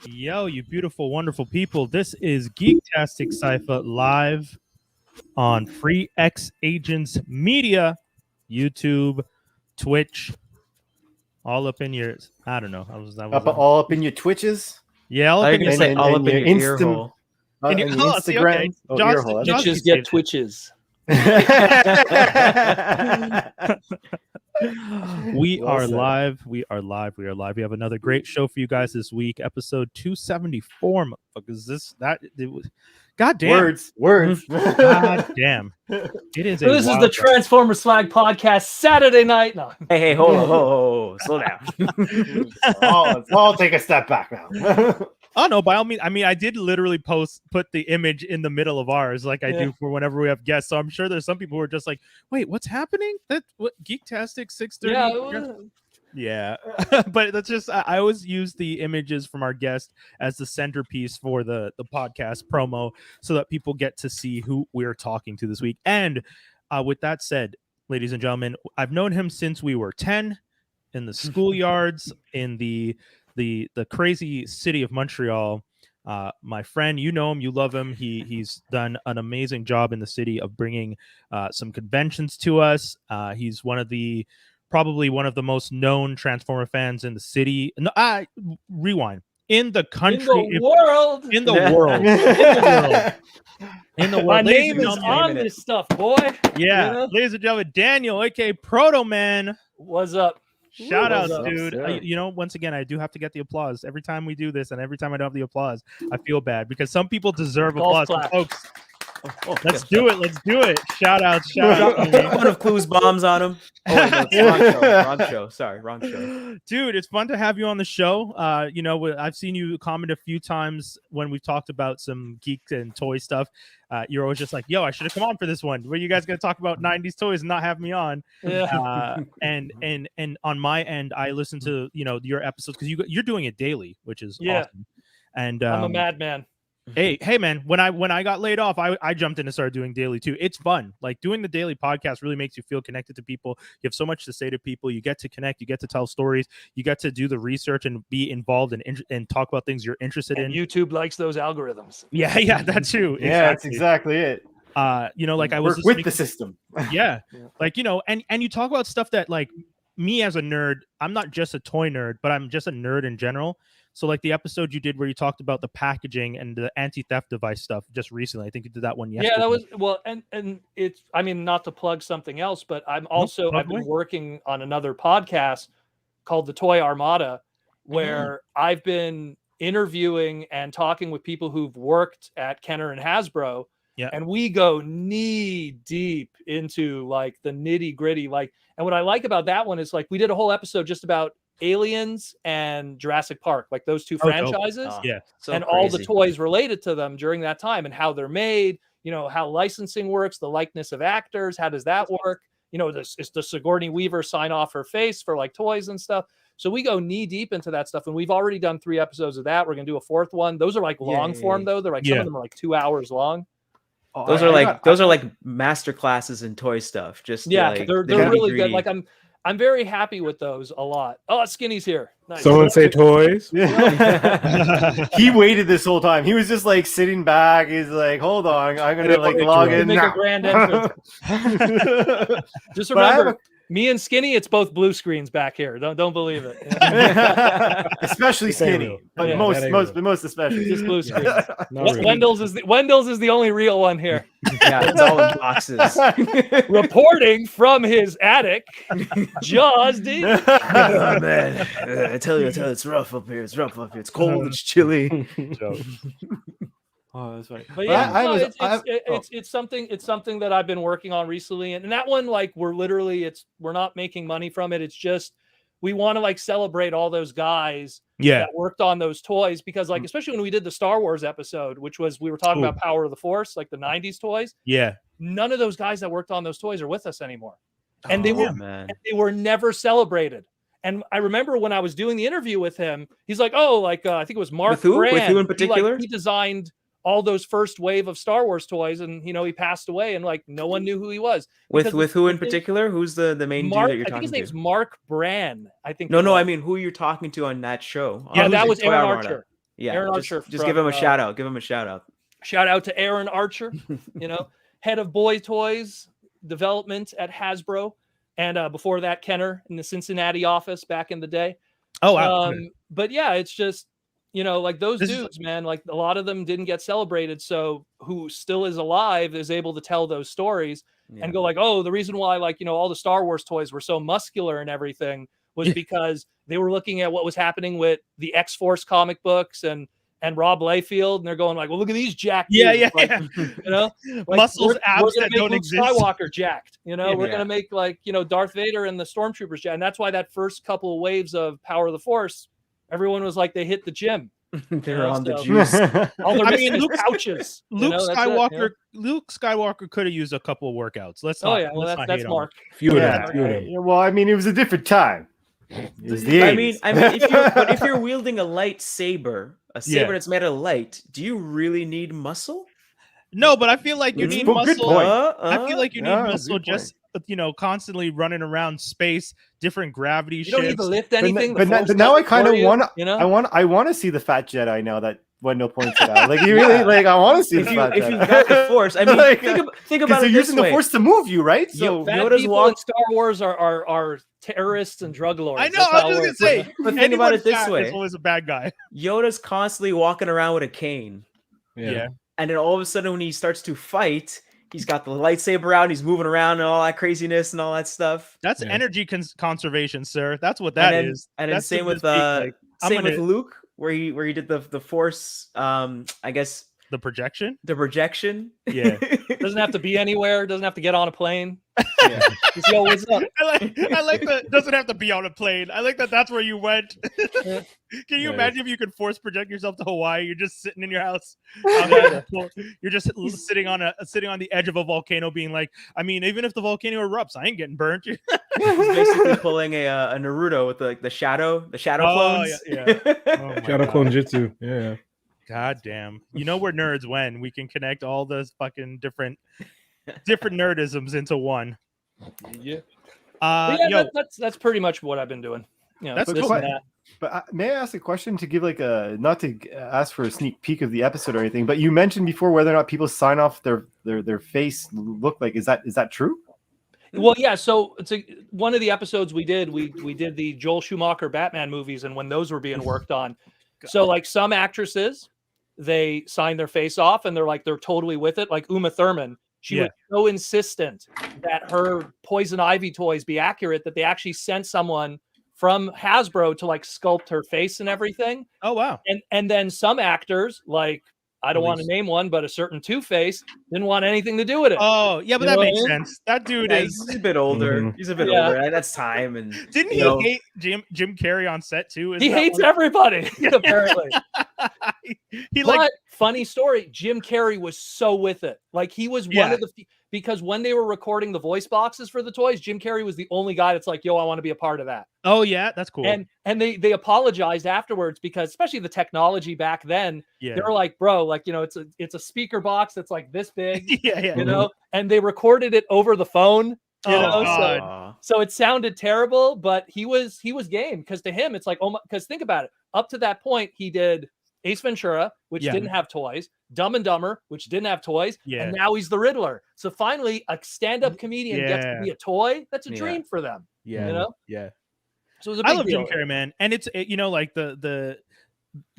Yo, you beautiful, wonderful people. This is Geektastic Cypher live on Free X Agents Media, YouTube, Twitch, all up in your. I don't know. All up in your Twitches. Yeah, all I up was in gonna your. say all up in your ear Insta- hole. In your- on your oh, see, okay. Instagram. Oh, Josh- ear hole. Josh- Bitches get twitches. We Well are said. live. We are live. We are live. We have another great show for you guys this week. Episode 274. Motherfuckers. God damn. Words. God damn. It is. This is the Transformers Swag Podcast Saturday night. No. Hey, hold on, slow down. I'll take a step back now. Oh no, by all means. I mean, I did literally put the image in the middle of ours, like I do for whenever we have guests. So I'm sure there's some people who are just like, "Wait, what's happening? That what Geektastic 6:30?" Yeah, but that's just I always use the images from our guest as the centerpiece for the podcast promo, so that people get to see who we're talking to this week. And with that said, ladies and gentlemen, I've known him since we were 10 in the schoolyards in the crazy city of Montreal. My friend, you know him, you love him. He's done an amazing job in the city of bringing some conventions to us. He's probably one of the most known Transformer fans in the city. No, rewind. In the country, In the world. in the world, in the world. My Ladies name and is gentlemen, on this stuff, boy. Yeah, You know? ladies and gentlemen, Daniel, aka Proto Man. What's up? Shout What's out, up, dude. sir? Once again, I do have to get the applause every time we do this, and every time I don't have the applause, I feel bad because some people deserve Golf applause. So clap. folks, let's do it. Let's do it. Shout out. One of Clue's bombs on him. Oh, wait, no, it's wrong show. Sorry, wrong show. Dude, it's fun to have you on the show. I've seen you comment a few times when we've talked about some geek and toy stuff. You're always just like, yo, I should have come on for this one. Where you guys gonna talk about 90s toys and not have me on? Yeah. And on my end, I listen to your episodes because you're doing it daily, which is Yeah. awesome. And I'm a madman. Hey man, when I got laid off, I jumped in and started doing daily too. It's fun. Like doing the daily podcast really makes you feel connected to people. You have so much to say to people. You get to connect, you get to tell stories, you get to do the research and be involved and talk about things you're interested And in. YouTube likes those algorithms. Yeah, that's true. Yeah, that's exactly it. Like I was Work with listening- the system. yeah. Yeah. Like, and you talk about stuff that, like, me as a nerd, I'm not just a toy nerd, but I'm just a nerd in general. So like the episode you did where you talked about the packaging and the anti-theft device stuff just recently. I think you did that one yesterday. Yeah, that was and it's not to plug something else, but I've been working on another podcast called The Toy Armada, where I've been interviewing and talking with people who've worked at Kenner and Hasbro. Yeah. And we go knee deep into like the nitty gritty. And what I like about that one is like we did a whole episode just about Aliens and Jurassic Park, like those two franchises. Yeah. So and all the crazy. toys related to them during that time and how they're made, how licensing works, the likeness of actors, how does that work? Is the Sigourney Weaver sign off her face for like toys and stuff. So we go knee deep into that stuff, and we've already done 3 episodes of that. We're gonna do a 4th one. Those are like long form though. They're like some of them are like 2 hours long. Those are like master classes in toy stuff. Just they're really good. Like I'm very happy with those a lot. Oh, Skinny's here. Nice. Someone say toys. He waited this whole time. He was just like sitting back. He's like, hold on, I'm gonna like log in Make now. a grand entrance. Just remember, me and Skinny, it's both blue screens back here. Don't believe it. Especially Skinny, but Yeah. most especially Just blue screens. Not really. Wendell's is the only real one here. Yeah, it's all in boxes. Reporting from his attic, Jaws D. Oh, man, I tell you, it's rough up here. It's rough up here. It's cold. It's chilly. Oh, that's funny. But yeah, I it's something that I've been working on recently, and that one, like, we're not making money from it. It's just we want to like celebrate all those guys that worked on those toys because, like, especially when we did the Star Wars episode, which was we were talking about Power of the Force, like the '90s toys. Yeah. None of those guys that worked on those toys are with us anymore, and they were never celebrated. And I remember when I was doing the interview with him, he's like, "Oh, like I think it was Mark With who? Brand. With who in particular? He designed all those first wave of Star Wars toys, and he passed away, and like no one knew who he was. With Because who in particular? Who's the main Mark, dude that you're I think talking his to? name's Mark Brand. I think. No, I mean who you're talking to on that show. Yeah, On that was Toy Aaron Armada. Archer. Yeah, Aaron just, Archer just give him a shout out. Give him a shout out. Shout out to Aaron Archer, head of Boy Toys development at Hasbro. And before that, Kenner in the Cincinnati office back in the day. Oh, wow. But yeah, it's just, like those dudes, man, like a lot of them didn't get celebrated. So who still is alive is able to tell those stories and go like, oh, the reason why, like, all the Star Wars toys were so muscular and everything was because they were looking at what was happening with the X-Force comic books and Rob Liefeld, and they're going like, well, look at these jacked dudes. Like, muscles, abs that don't Luke exist. Skywalker jacked, we're gonna make like Darth Vader and the Stormtroopers jacked, and that's why that first couple of waves of Power of the Force, everyone was like they hit the gym. They're on the juice. All the pouches. Luke Skywalker could have used a couple of workouts. Let's not. That's Mark. Few of them. Well, I mean, it was a different time. It was the 80s. I mean, if you're wielding a lightsaber, a saber that's made of light, do you really need muscle? No, but I feel like you need muscle. I feel like you need muscle just constantly running around space, different gravity shifts. You don't need to lift anything. But now I kind of want to. I want to see the fat Jedi now that Wendell points it out. Like you really like. I want to see if you've got the Force. I mean, like, think about it. They're using the Force to move you, right? So Yoda's people in Star Wars are terrorists and drug lords. I know. I was just gonna say. But think about it this way: is always a bad guy. Yoda's constantly walking around with a cane. Yeah. And then all of a sudden, when he starts to fight, he's got the lightsaber out. He's moving around and all that craziness and all that stuff. That's energy conservation, sir. That's what that is. And then same with with Luke, where he did the Force. I guess the projection. Yeah, doesn't have to be anywhere. Doesn't have to get on a plane. Yeah. Just go, what's up? I like that. Doesn't have to be on a plane. I like that. That's where you went. Can you imagine if you could force project yourself to Hawaii? You're just sitting in your house. You're just sitting on the edge of a volcano, being like, I mean, even if the volcano erupts, I ain't getting burnt. He's basically pulling a Naruto with the shadow clones. Shadow clone jutsu. Yeah. God damn. We're nerds when we can connect all those fucking different nerdisms into one. Yeah. That's pretty much what I've been doing. That's cool. But may I ask a question to give not to ask for a sneak peek of the episode or anything, but you mentioned before whether or not people sign off their face look like, is that true? Well, yeah. So it's one of the episodes we did the Joel Schumacher Batman movies, and when those were being worked on, so like some actresses, they sign their face off and they're totally with it. Like Uma Thurman, she was so insistent that her Poison Ivy toys be accurate that they actually sent someone from Hasbro to like sculpt her face and everything. Oh wow! And then some actors, like I don't want to name one, but a certain Two-Face didn't want anything to do with it. Oh yeah, but that makes sense. That dude he's a bit older. Mm-hmm. He's a bit older. That's time. And didn't he hate Jim Carrey on set too? He hates everybody apparently. Funny story, Jim Carrey was so with it. Like he was one of the because when they were recording the voice boxes for the toys, Jim Carrey was the only guy that's like, yo, I want to be a part of that. Oh yeah, that's cool. And they apologized afterwards because especially the technology back then, they were like, bro, like, it's a speaker box that's like this big, and they recorded it over the phone. So it sounded terrible, but he was game because to him it's like, oh my, because think about it, up to that point he did Ace Ventura, which didn't have toys, Dumb and Dumber, which didn't have toys, and now he's the Riddler. So finally, a stand-up comedian gets to be a toy. That's a dream for them. Yeah, So it was a big I love deal. Jim Carrey, man, and it's like the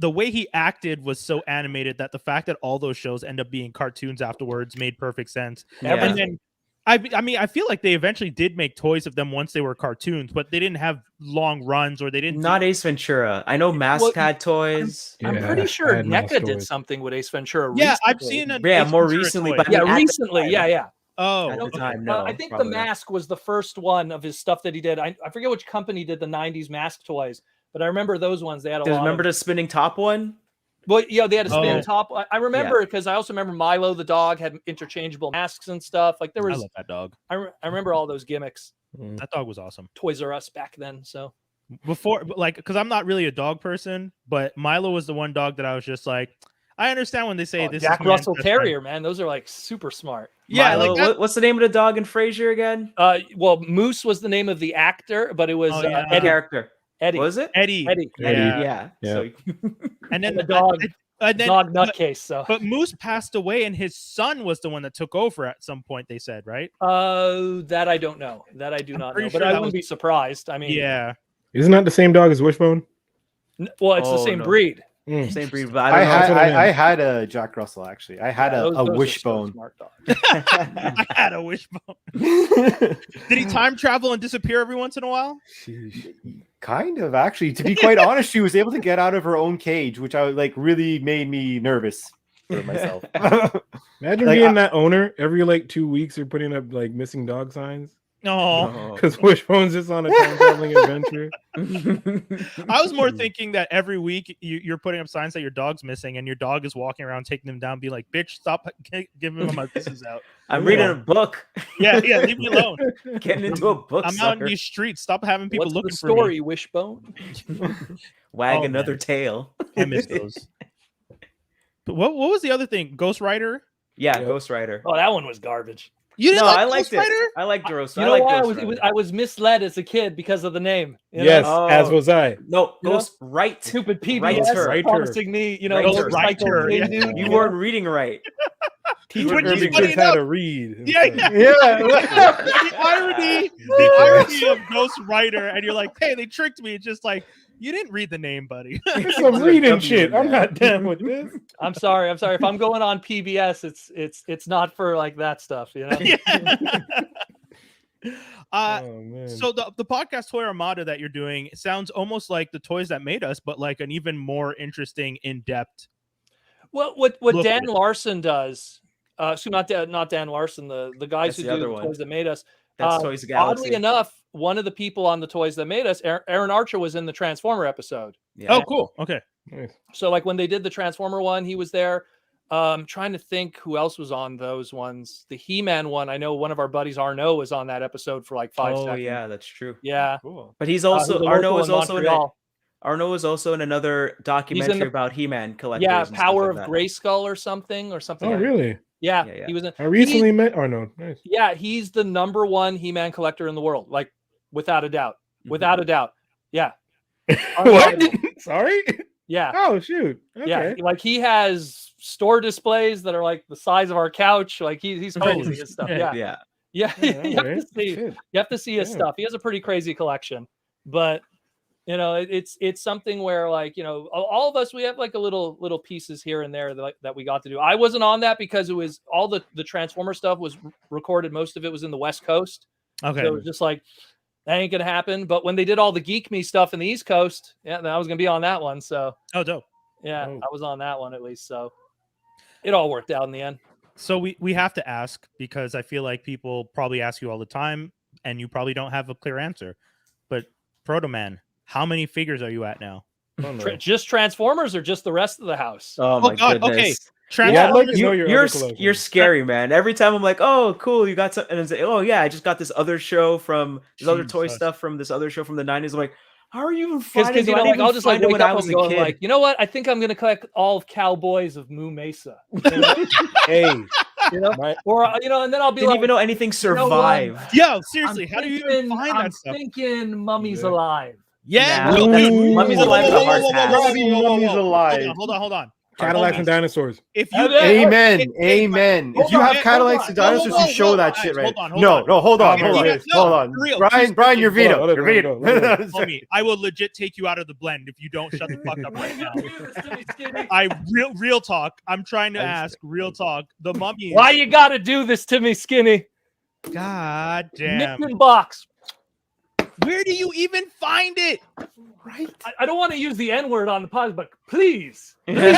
way he acted was so animated that the fact that all those shows end up being cartoons afterwards made perfect sense. And then I mean, I feel like they eventually did make toys of them once they were cartoons, but they didn't have long runs or they didn't. Not Ace Ventura. I know Mask had toys. I'm pretty sure NECA did something with Ace Ventura. Yeah, I've seen it. More recently. But recently. Yeah. Oh, at the time, no. I think the Mask was the first one of his stuff that he did. I forget which company did the 90s Mask toys, but I remember those ones. They had a lot. Remember the spinning top one? Well, they had a spin top. I remember because I also remember Milo the dog had interchangeable masks and stuff. Like there was. I love that dog. I remember all those gimmicks. That dog was awesome. Toys R Us back then. So before, like, because I'm not really a dog person, but Milo was the one dog that I was just like, I understand when they say this. Jack Russell Terrier, man, those are like super smart. Yeah, Milo, like what's the name of the dog in Frasier again? Well, Moose was the name of the actor, but it was Eddie character. Eddie. Was it? Eddie. Eddie. Yeah. Yeah. So, And then The dog. and then, Dog nutcase. So. but Moose passed away, and his son was the one that took over at some point. They said, right? That I don't know. That I do not know. pretty But sure I that wouldn't was- be surprised. I mean, Yeah. Isn't that the same dog as Wishbone? Well, it's the Oh, same no. breed. Mm. same breed, but I don't know. That's what I meant. I had a Jack Russell actually. I had Those a are so Wishbone. smart dogs. I had a wishbone. Did he time travel and disappear every once in a while? Kind of, actually. To be quite honest, she was able to get out of her own cage, which I like really made me nervous for myself. Imagine Like, being that owner. Every like 2 weeks, they're putting up like missing dog signs No. because Wishbone's just on a time traveling adventure. I was more thinking that every week you're putting up signs that your dog's missing, and your dog is walking around taking them down, be like, "Bitch, stop giving them my business out." I'm reading a book, Yeah, leave me alone. getting into a book. I'm out in sucker. these streets. Stop having people What's looking the for me. story, Wishbone? Wag Oh, another man. tail. I miss those. But what was the other thing? Ghost Rider? Yeah, Yep. Ghost Rider. Oh, that one was garbage. You didn't No, like I Ghost liked it. Rider? I like Ghost. You I know like why Ghost Rider. I was misled as a kid because of the name. You know? Yes, Oh. as was I. No, You know? Ghost Right. Stupid PBS Writer. Writer. promising me, you know, Writer. motorcycle Writer, thing, yeah. dude. You know? weren't reading right. Teacher Which is urban funny kids had enough. to read. Yeah, Yeah. the irony of Ghost Rider, and you're like, "Hey, they tricked me." It's just like you didn't read the name, buddy. It's some reading shit. I'm not down with this. I'm sorry. If I'm going on PBS, it's not for like that stuff, you know. Oh man. So the podcast Toy Armada that you're doing sounds almost like the toys that made us, but like an even more interesting, in-depth. What Look Dan at it. Larson does? So not Dan Larson, the guys That's who the do other the one. toys that made us. That's Toys of Galaxy. Oddly enough, one of the people on the toys that made us, Aaron Archer, was in the Transformer episode. Yeah. Oh, cool. Okay. Nice. So like when they did the Transformer one, he was there. Trying to think who else was on those ones. The He-Man one, I know one of our buddies Arno was on that episode for like 5 Oh seconds. yeah, that's true. Yeah. Cool. But he's Who's also a Arno local is in also in Montreal. Arno is also in another documentary the- about He-Man collectors. Yeah, and stuff Power like of that. Grayskull or something Oh like really? Yeah, Yeah, yeah. he was in. I recently met. Oh no, nice. Yeah, he's the number one He-Man collector in the world, like without a doubt. Mhm. Without a doubt. Yeah. What? Sorry. Yeah. Oh shoot. Okay. Yeah. Like he has store displays that are like the size of our couch. Like he's Holy crazy and stuff. shit. Yeah. Yeah. Yeah. Yeah, you have alright. to see. Shit. You have to see his Yeah. stuff. He has a pretty crazy collection, but you know, it's something where like, you know, all of us, we have like a little pieces here and there that we got to do. I wasn't on that because it was all the Transformer stuff was recorded. Most of it was in the West Coast. Okay. So it was just like, that ain't gonna happen. But when they did all the Geek Me stuff in the East Coast, yeah, then I was gonna be on that one. So Oh, dope. yeah, Oh. I was on that one at least. So it all worked out in the end. So we have to ask, because I feel like people probably ask you all the time, and you probably don't have a clear answer. But Proto Man, how many figures are you at now? Oh, no. Just Transformers or just the rest of the house? Oh my God, okay. goodness. Yeah, I'd like to know You, your you're other s- collection. you're scary, man. Every time I'm like, oh, cool, you got some, and it's like, oh yeah, I just got this other show from this other toy Jesus. stuff from this other show from the '90s. I'm like, how are you even Because finding? you it? know, I like didn't I'll even just like find it wake when up I was and a go kid. like, you know what? I think I'm gonna collect all of Cowboys of Moo Mesa. You know? Hey, You know? my, Or you know, and then I'll be Didn't like, even know anything know what? survived. Yo, seriously, how do you even thinking- find I'm that stuff? thinking Mummy's Yeah. alive. Yeah, Nah, no, that's- dude. Mummy's Whoa, Alive is whoa, a hard whoa, whoa, pass. whoa, whoa, whoa, whoa, Mummy's whoa. alive. Hold on. Cadillacs and dinosaurs. If you Amen. Hey, Amen. hold If you on, have hold Cadillacs on. and dinosaurs, Whoa, you show whoa, that guys, shit, right? hold on. No, hold on. No, Hold on. for real. Brian, you're Hold veto. on, let You're it veto. go, let it Homie, I will legit take you out of the blend if you don't shut the fuck up right now. I real talk. I'm trying to ask real talk. The Mummy. Why you gotta do this to me, Skinny? God damn. Nick and Box. Where do you even find it? Right? I don't want to use the N word on the pod, but please, please.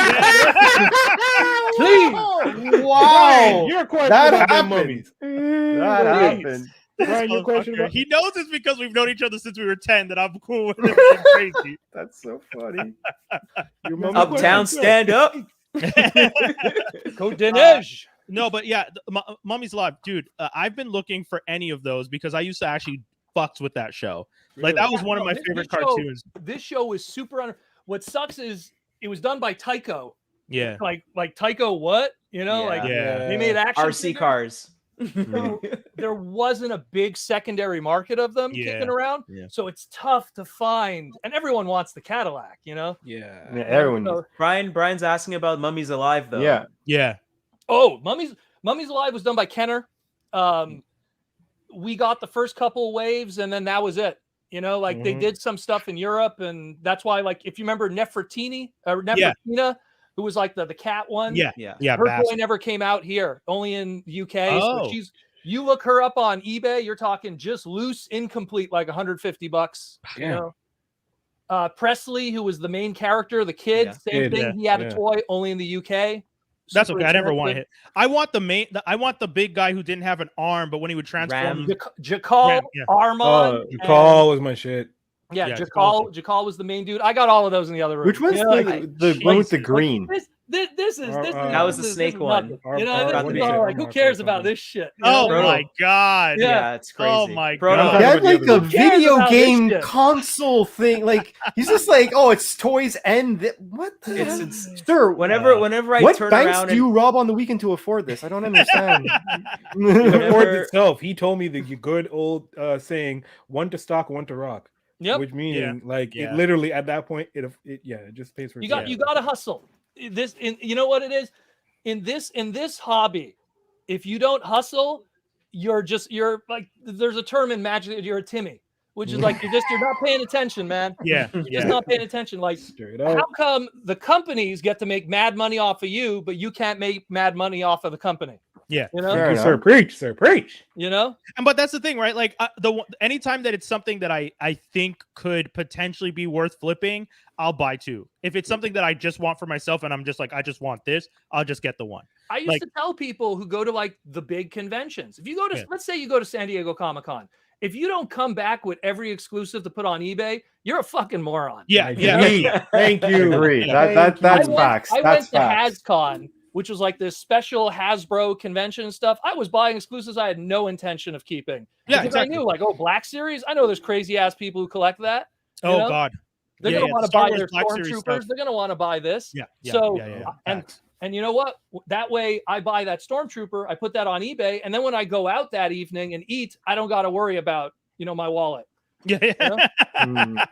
Wow. Your question That about them happened. mummies. That Please. happened. Brian, your question Motherfucker. about He knows it's because we've known each other since we were 10 that I'm cool with it. It's crazy. That's so funny. your mummy Uptown, question? stand up. Code Dinesh. No, but yeah, Mummy's Alive, dude. I've been looking for any of those because I used to actually fucks with that show. Like that was one of my favorite cartoons. This show was super under. What sucks is it was done by Tyco. Yeah, Like Tyco, what you know? Yeah. Like Yeah. they made action RC figures. cars. there wasn't a big secondary market of them kicking around. Yeah. So it's tough to find, and everyone wants the Cadillac, Yeah, Yeah. everyone. So, Brian's asking about Mummies Alive though. Yeah. Yeah. oh, Mummies Alive was done by Kenner. We got the first couple waves, and then that was it. You know, like they did some stuff in Europe, and that's why, like, if you remember Nefertina, who was like the cat one, Yeah. her Bass. toy never came out here, only in UK. Oh. So you look her up on eBay, you're talking just loose, incomplete, like $150. You know, Presley, who was the main character, the kid, same thing. He had a toy only in the UK. That's Super okay. I never want expensive. it. I want I want the big guy who didn't have an arm, but when he would transform, Jakal, Ram, yeah. Armand, Call was my shit. yeah, Yeah, Jakal was the main dude. I got all of those in the other room. Which one's You know, the one with the green? This is That was the snake one. You know, Ar- this is all like, who cares about this shit? You oh know? my god! Yeah, it's crazy. Oh my Proto- God. He had like a Who cares video about this game shit? console thing. Like he's just like, oh, it's toys and what? The hell? It's Sir, whenever I what turn banks around do you rob on the weekend to afford this? I don't understand. It affords itself. He told me the good old saying, one to stock, one to rock. Yep. Which meaning like Yeah. it literally at that point it just pays for You itself. got to hustle. You know what it is in this hobby. If you don't hustle, you're like, there's a term in Magic, you're a Timmy, which is like you're not paying attention, man. Yeah, You're just not paying attention. Like, Straight up. how come the companies get to make mad money off of you, but you can't make mad money off of the company? Yeah. You know, Fair enough. Sir, preach, sir, preach. you know. But that's the thing, right? Like anytime that it's something that I think could potentially be worth flipping, I'll buy two. If it's something that I just want for myself and I'm just like, I just want this, I'll just get the one. I used Like- to tell people who go to like the big conventions, if you go to, let's say you go to San Diego Comic-Con, if you don't come back with every exclusive to put on eBay, you're a fucking moron. Yeah, yeah. Agree. Thank you. Agreed. Yeah. That's I went- facts. I That's went facts. to HasCon, which was like this special Hasbro convention stuff. I was buying exclusives I had no intention of keeping. Yeah, Because exactly. I knew, like, Black Series. I know there's crazy ass people who collect that. You Oh know? God. They're Yeah, gonna yeah, want to Star buy Wars their Black Series stormtroopers. stuff. They're gonna want to buy this. Yeah. So, Facts. and you know what? That way, I buy that stormtrooper. I put that on eBay, and then when I go out that evening and eat, I don't got to worry about my wallet. Yeah. You know? Mm.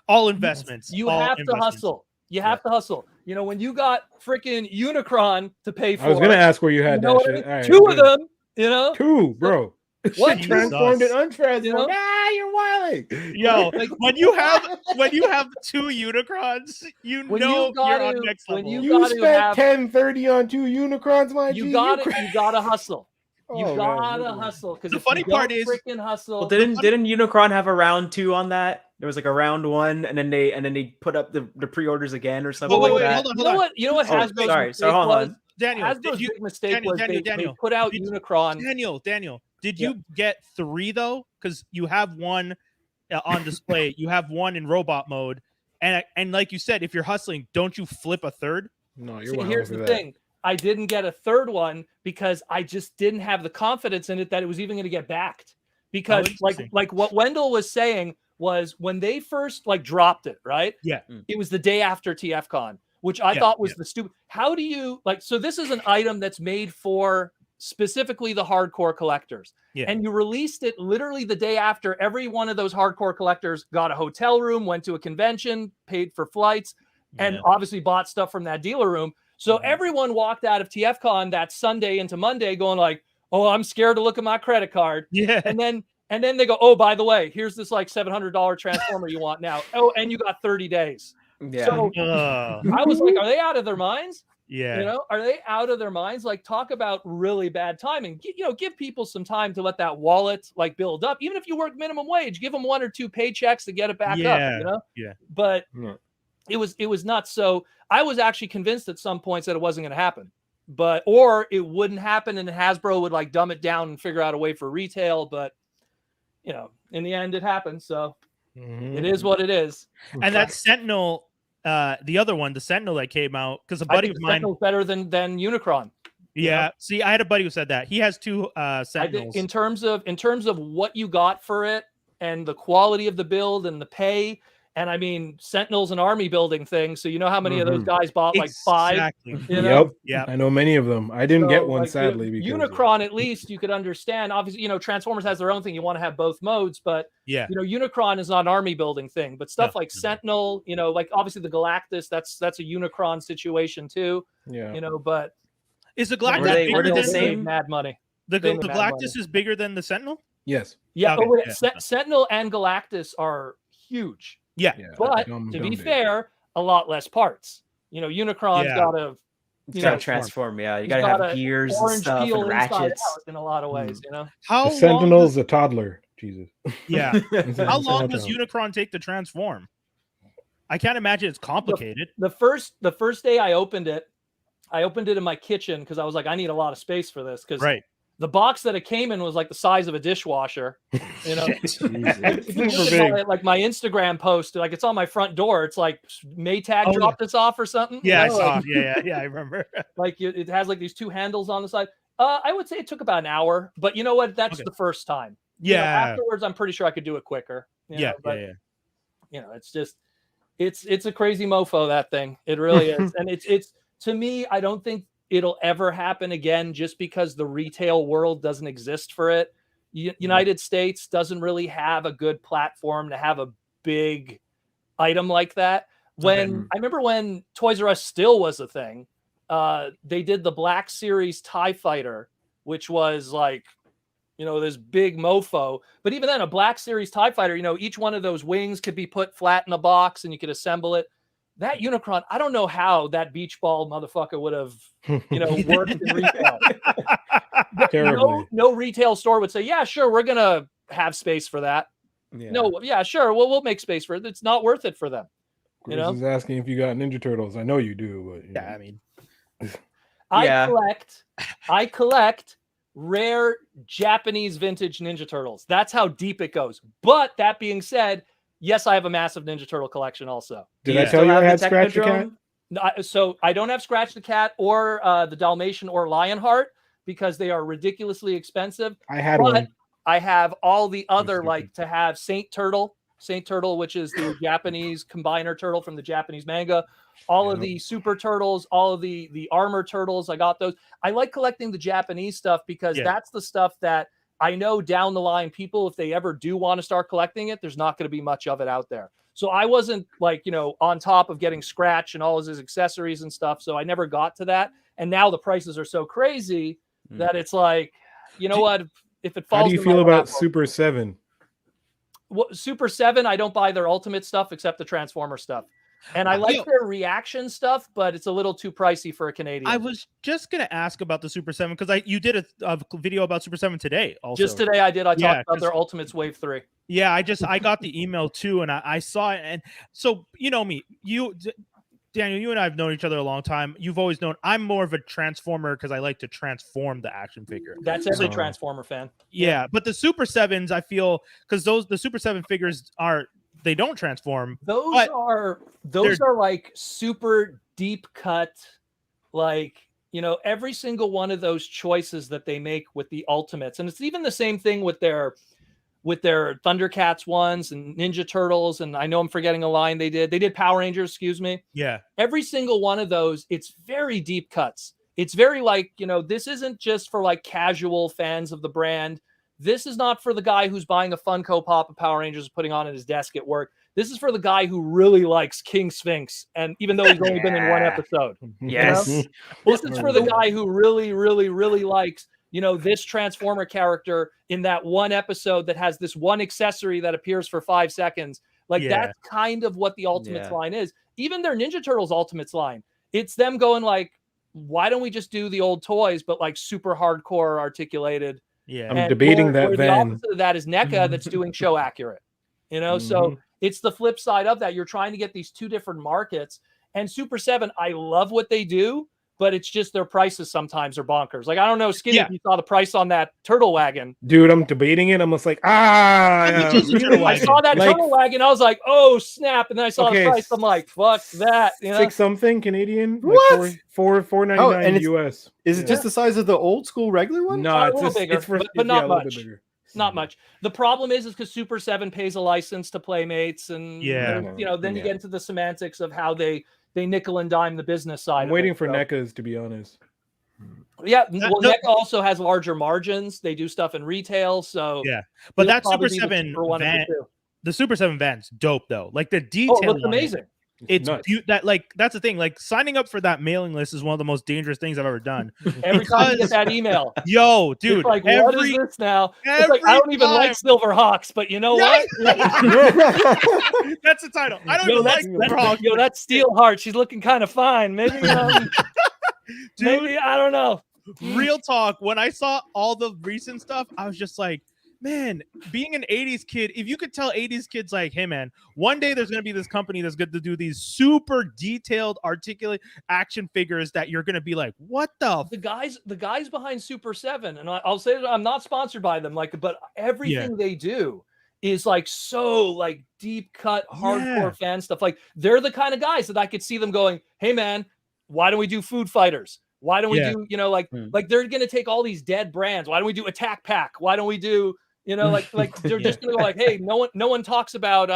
All investments. You all have to investments. hustle. You have to hustle. You know, when you got freaking Unicron to pay for, I was gonna ask where you had you know that what I shit. mean? All right, Two of good. them. You know, Two, bro. What? Shit transformed and Jesus. untransformed. You know? You're wilding. Yo, Like- when you have two Unicrons, you When know you got you're to- on next when level. you You gotta spent have- 1030 on two Unicrons, my G. you gotta hustle. You Oh, man. gotta hustle, because The if funny you don't part is- freaking hustle. Well, didn't Unicron have a round 2 on that? There was like a round 1, and then they put up the pre-orders again or something Wait, like wait, that. hold on, You hold know on. what? You know what Oh, Hasbro's sorry, mistake hold was? on. Daniel, Hasbro's did you big mistake was they Daniel, put out did you- Unicron. Daniel, did you get 3 though? Because you have one on display, you have one in robot mode, and like you said, if you're hustling, don't you flip a third? No, you're See, wild here's for the that. thing. I didn't get a third one because I just didn't have the confidence in it that it was even going to get backed. Because interesting. like what Wendell was saying was when they first like dropped it, right? Yeah. It was the day after TFCon, which I Yeah, thought was the stupid. How do you so this is an item that's made for specifically the hardcore collectors. Yeah. And you released it literally the day after every one of those hardcore collectors got a hotel room, went to a convention, paid for flights, and obviously bought stuff from that dealer room. So everyone walked out of TFCon that Sunday into Monday going like, oh, I'm scared to look at my credit card. Yeah. And then they go, oh, by the way, here's this like $700 transformer you want now. Oh, and you got 30 days. Yeah. So I was like, are they out of their minds? Yeah. You know, are they out of their minds? Like, talk about really bad timing. Give people some time to let that wallet like build up. Even if you work minimum wage, give them 1 or 2 paychecks to get it back up. You know? Yeah. But Yeah. it was nuts. So I was actually convinced at some points that it wasn't going to happen, or it wouldn't happen, and Hasbro would like dumb it down and figure out a way for retail. But in the end, it happened. So it is what it is. And that Sentinel, the other one, the Sentinel that came out, because a I buddy think of the mine. Sentinel's better than Unicron. Yeah. See, I had a buddy who said that he has 2 I Sentinels. think in terms of what you got for it and the quality of the build and the pay, And I mean, Sentinel's an army building thing, so you know how many of those guys bought like 5? Exactly. You know? Yep. I know many of them. I didn't get one, like, sadly. Because Unicron, at least you could understand. Obviously, you know, Transformers has their own thing. You want to have both modes, but yeah, you know, Unicron is not an army building thing. But stuff like Sentinel, you know, like obviously the Galactus, that's a Unicron situation too. Yeah. You know, but is the Galactus were they bigger the than same? Mad money? The Galactus is bigger than the Sentinel? Yes. Yeah, Okay, Sentinel and Galactus are huge. Yeah. But to be fair, a lot less parts. You know, Unicron's got a transform. Yeah, you gotta have gears and stuff and ratchets in a lot of ways. You know, the Sentinel's a toddler. Jesus. Yeah. How long does Unicron take to transform? I can't imagine it's complicated. The first day I opened it in my kitchen because I was like, I need a lot of space for this because the box that it came in was like the size of a dishwasher. You know, like my Instagram post, like it's on my front door. It's like Maytag dropped this off or something. Yeah, you know? I saw. Yeah, I remember. Like it has like these 2 handles on the side. I would say it took about an hour, but you know what? That's the first time. Yeah. You know, afterwards, I'm pretty sure I could do it quicker. You know, you know, it's just it's a crazy mofo, that thing. It really is, and it's to me, I don't think it'll ever happen again just because the retail world doesn't exist for it. United States doesn't really have a good platform to have a big item like that. When I remember when Toys R Us still was a thing, they did the Black Series TIE Fighter, which was like, you know, this big mofo. But even then, a Black Series TIE Fighter, you know, each one of those wings could be put flat in a box and you could assemble it. That Unicron, I don't know how that beach ball motherfucker would have, you know, worked in retail. No retail store would say, yeah, sure, we're going to have space for that. Yeah. No, yeah, sure, we'll make space for it. It's not worth it for them. Chris is asking if you got Ninja Turtles. I know you do, but yeah, I mean, I collect rare Japanese vintage Ninja Turtles. That's how deep it goes. But that being said, yes, I have a massive Ninja Turtle collection also. Did I tell you I had Scratch the Cat? No, so I don't have Scratch the Cat or the Dalmatian or Lionheart because they are ridiculously expensive. I had one. I have all the other, like to have Saint Turtle, which is the Japanese combiner turtle from the Japanese manga. All of the Super Turtles, all of the Armor Turtles. I got those. I like collecting the Japanese stuff because that's the stuff that I know down the line, people, if they ever do want to start collecting it, there's not going to be much of it out there. So I wasn't like, you know, on top of getting Scratch and all of his accessories and stuff. So I never got to that. And now the prices are so crazy that it's like, you know what? If it falls. How do you feel about Super 7? Well, Super 7, I don't buy their Ultimate stuff except the Transformer stuff. And I like their reaction stuff, but it's a little too pricey for a Canadian. I was just going to ask about the Super 7 because you did a video about Super 7 today also. Just today I did. I talked about their Ultimates Wave 3. Yeah, I got the email too, and I saw it. And so, you know me, Daniel, you and I have known each other a long time. You've always known I'm more of a Transformer because I like to transform the action figure. That's every Transformer fan. Yeah, but the Super 7s, I feel, because the Super 7 figures they don't transform. Those are like super deep cut, like, you know, every single one of those choices that they make with the Ultimates. And it's even the same thing with their Thundercats ones and Ninja Turtles. And I know I'm forgetting a line they did Power Rangers, excuse me. Yeah. Every single one of those, it's very deep cuts. It's very like, you know, this isn't just for like casual fans of the brand. This is not for the guy who's buying a Funko Pop of Power Rangers and putting on at his desk at work. This is for the guy who really likes King Sphinx. And even though he's only been in one episode. Yes. You know? This is for the guy who really, really, really likes, you know, this Transformer character in that one episode that has this one accessory that appears for 5 seconds. Like that's kind of what the Ultimates line is. Even their Ninja Turtles Ultimates line. It's them going like, why don't we just do the old toys, but like super hardcore articulated. Yeah, I'm debating that. The opposite of that is NECA that's doing show accurate. You know, so it's the flip side of that. You're trying to get these two different markets. And Super 7, I love what they do, but it's just their prices sometimes are bonkers. Like, I don't know, Skinny, if you saw the price on that Turtle Wagon. Dude, I'm debating it. I'm just like, I saw that Turtle Wagon. I was like, oh, snap. And then I saw the price. I'm like, fuck that. You know? 6 something Canadian? What? Like $4.99 US. Is it just the size of the old school regular one? No, it's bigger, but not much. Not much. The problem is because Super 7 pays a license to Playmates, and Yeah. you know, then you get into the semantics of how they nickel and dime the business side. I'm waiting for NECAs, to be honest. Yeah, well, NECA also has larger margins. They do stuff in retail, so yeah. But it'll that probably Super be the 7 cheaper one of the van, two. the Super 7 van's dope though. Like the Oh, detail it looks on it, amazing. it's nuts. that like that's the thing. Like signing up for that mailing list is one of the most dangerous things I've ever done. Every time you Because- get that email, Yo, dude, it's like, what is this now? It's like, I don't even like Silver Hawks, but you know what? That's the title. I don't Yo, even like that's, Silver Hawks. yo, that's Steelheart. She's looking kind of fine. Maybe, Dude, maybe I don't know. real talk. When I saw all the recent stuff, I was just like, man, being an 80s kid, if you could tell 80s kids like, hey man, one day there's gonna be this company that's good to do these super detailed, articulate action figures that you're gonna be like, what the The guys behind Super 7, and I'll say that I'm not sponsored by them, like, but everything they do is like so like deep cut hardcore fan stuff. Like they're the kind of guys that I could see them going, hey man, why don't we do Food Fighters? Why don't we do, you know, like they're gonna take all these dead brands. Why don't we do Attack Pack? Why don't we do, you know, like they're just gonna go like, hey, no one talks about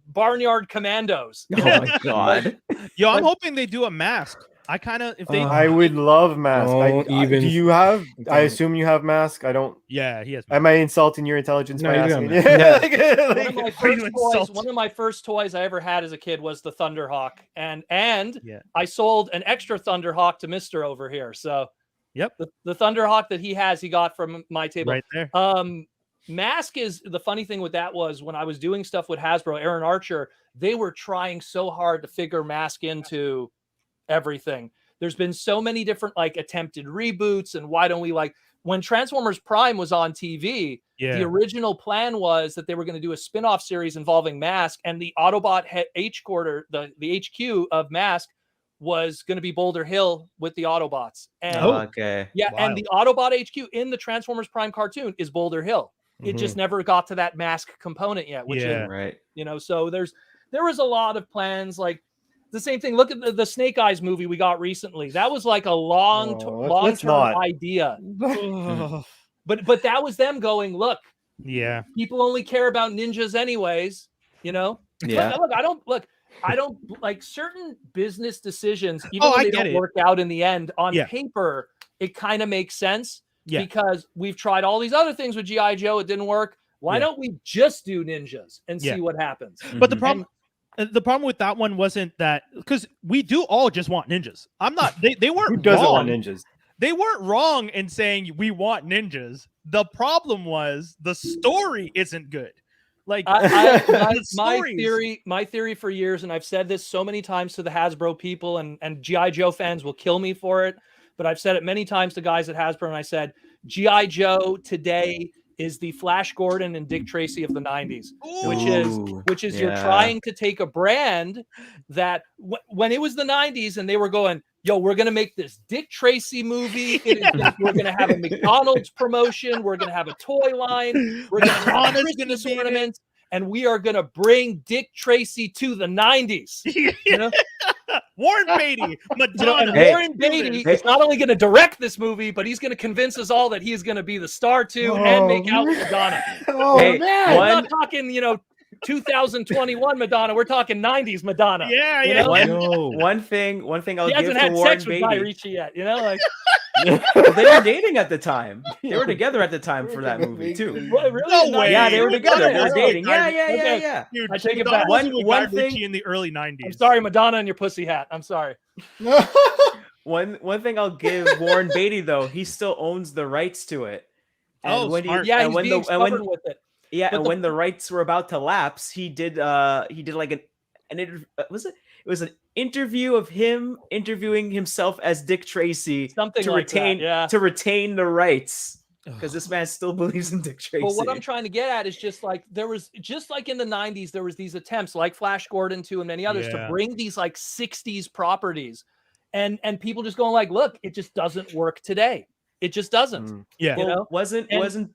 Barnyard Commandos. Oh my god. Yo, I'm hoping they do a mask. I kind of, if they, I would love Mask. Don't Do even- you have? I assume you have Mask. I don't. yeah, he has. Am I insulting your intelligence No, by you got asking? Mask. Like, One of my first toys I ever had as a kid was the Thunderhawk, and Yeah. I sold an extra Thunderhawk to Mister over here. So, Yep. the Thunderhawk that he has, he got from my table. Right there. Mask is the funny thing with that was when I was doing stuff with Hasbro, Aaron Archer, they were trying so hard to figure Mask into everything. There's been so many different like attempted reboots, and why don't we like when Transformers Prime was on TV, the original plan was that they were going to do a spin-off series involving Mask, and the Autobot headquarters, the HQ of Mask was going to be Boulder Hill with the Autobots. And Okay. yeah, and the Autobot HQ in the Transformers Prime cartoon is Boulder Hill. It just never got to that Mask component yet, which is Right. you know, so there was a lot of plans like the same thing. Look at the Snake Eyes movie we got recently. That was like a long-term idea. But that was them going, look, people only care about ninjas anyways, you know? Yeah. Look, I don't like certain business decisions, even though I they get don't it. work out in the end. On paper, it kind of makes sense because we've tried all these other things with G.I. Joe. It didn't work. Why don't we just do ninjas and see what happens? But the problem with that one wasn't that because we do all just want ninjas. I'm not. They weren't. Who doesn't wrong. want ninjas? They weren't wrong in saying we want ninjas. The problem was the story isn't good. Like my theory for years, and I've said this so many times to the Hasbro people, and G.I. Joe fans will kill me for it, but I've said it many times to guys at Hasbro, and I said G.I. Joe today is the Flash Gordon and Dick Tracy of the 90s, which is you're trying to take a brand that when it was the 90s and they were going, yo, we're going to make this Dick Tracy movie. We're going to have a McDonald's promotion. We're going to have a toy line. We're going to have Christmas ornaments. And we are going to bring Dick Tracy to the 90s. You know? Warren Beatty, Madonna. Warren Beatty is not only going to direct this movie, but he's going to convince us all that he is going to be the star too and make out with Madonna. Man. We're not talking, 2021 Madonna. We're talking 90s Madonna. Yeah, you yeah. One thing I'll He give hasn't to had Warren sex with Beatty. Ricci yet, like. They were dating at the time. They were together at the time for that movie too. What, really? No way. Yeah, they were together. They were Okay. dating. Yeah. Okay. Dude, I take it Madonna back. was with One Guy thing- Ritchie in the early 90s. I'm sorry, Madonna and your pussy hat. I'm sorry. One thing I'll give Warren Beatty though, he still owns the rights to it. And when smart. Yeah, and he's when being the stubborn with it. when the rights were about to lapse, he did like was it? It was an interview of him interviewing himself as Dick Tracy Something to like that, retain yeah. to retain the rights because this man still believes in Dick Tracy. But what I'm trying to get at is just like there was just like in the 90s, there was these attempts like Flash Gordon too and many others to bring these like 60s properties and people just going like, look, it just doesn't work today. It just doesn't. Yeah. Well, wasn't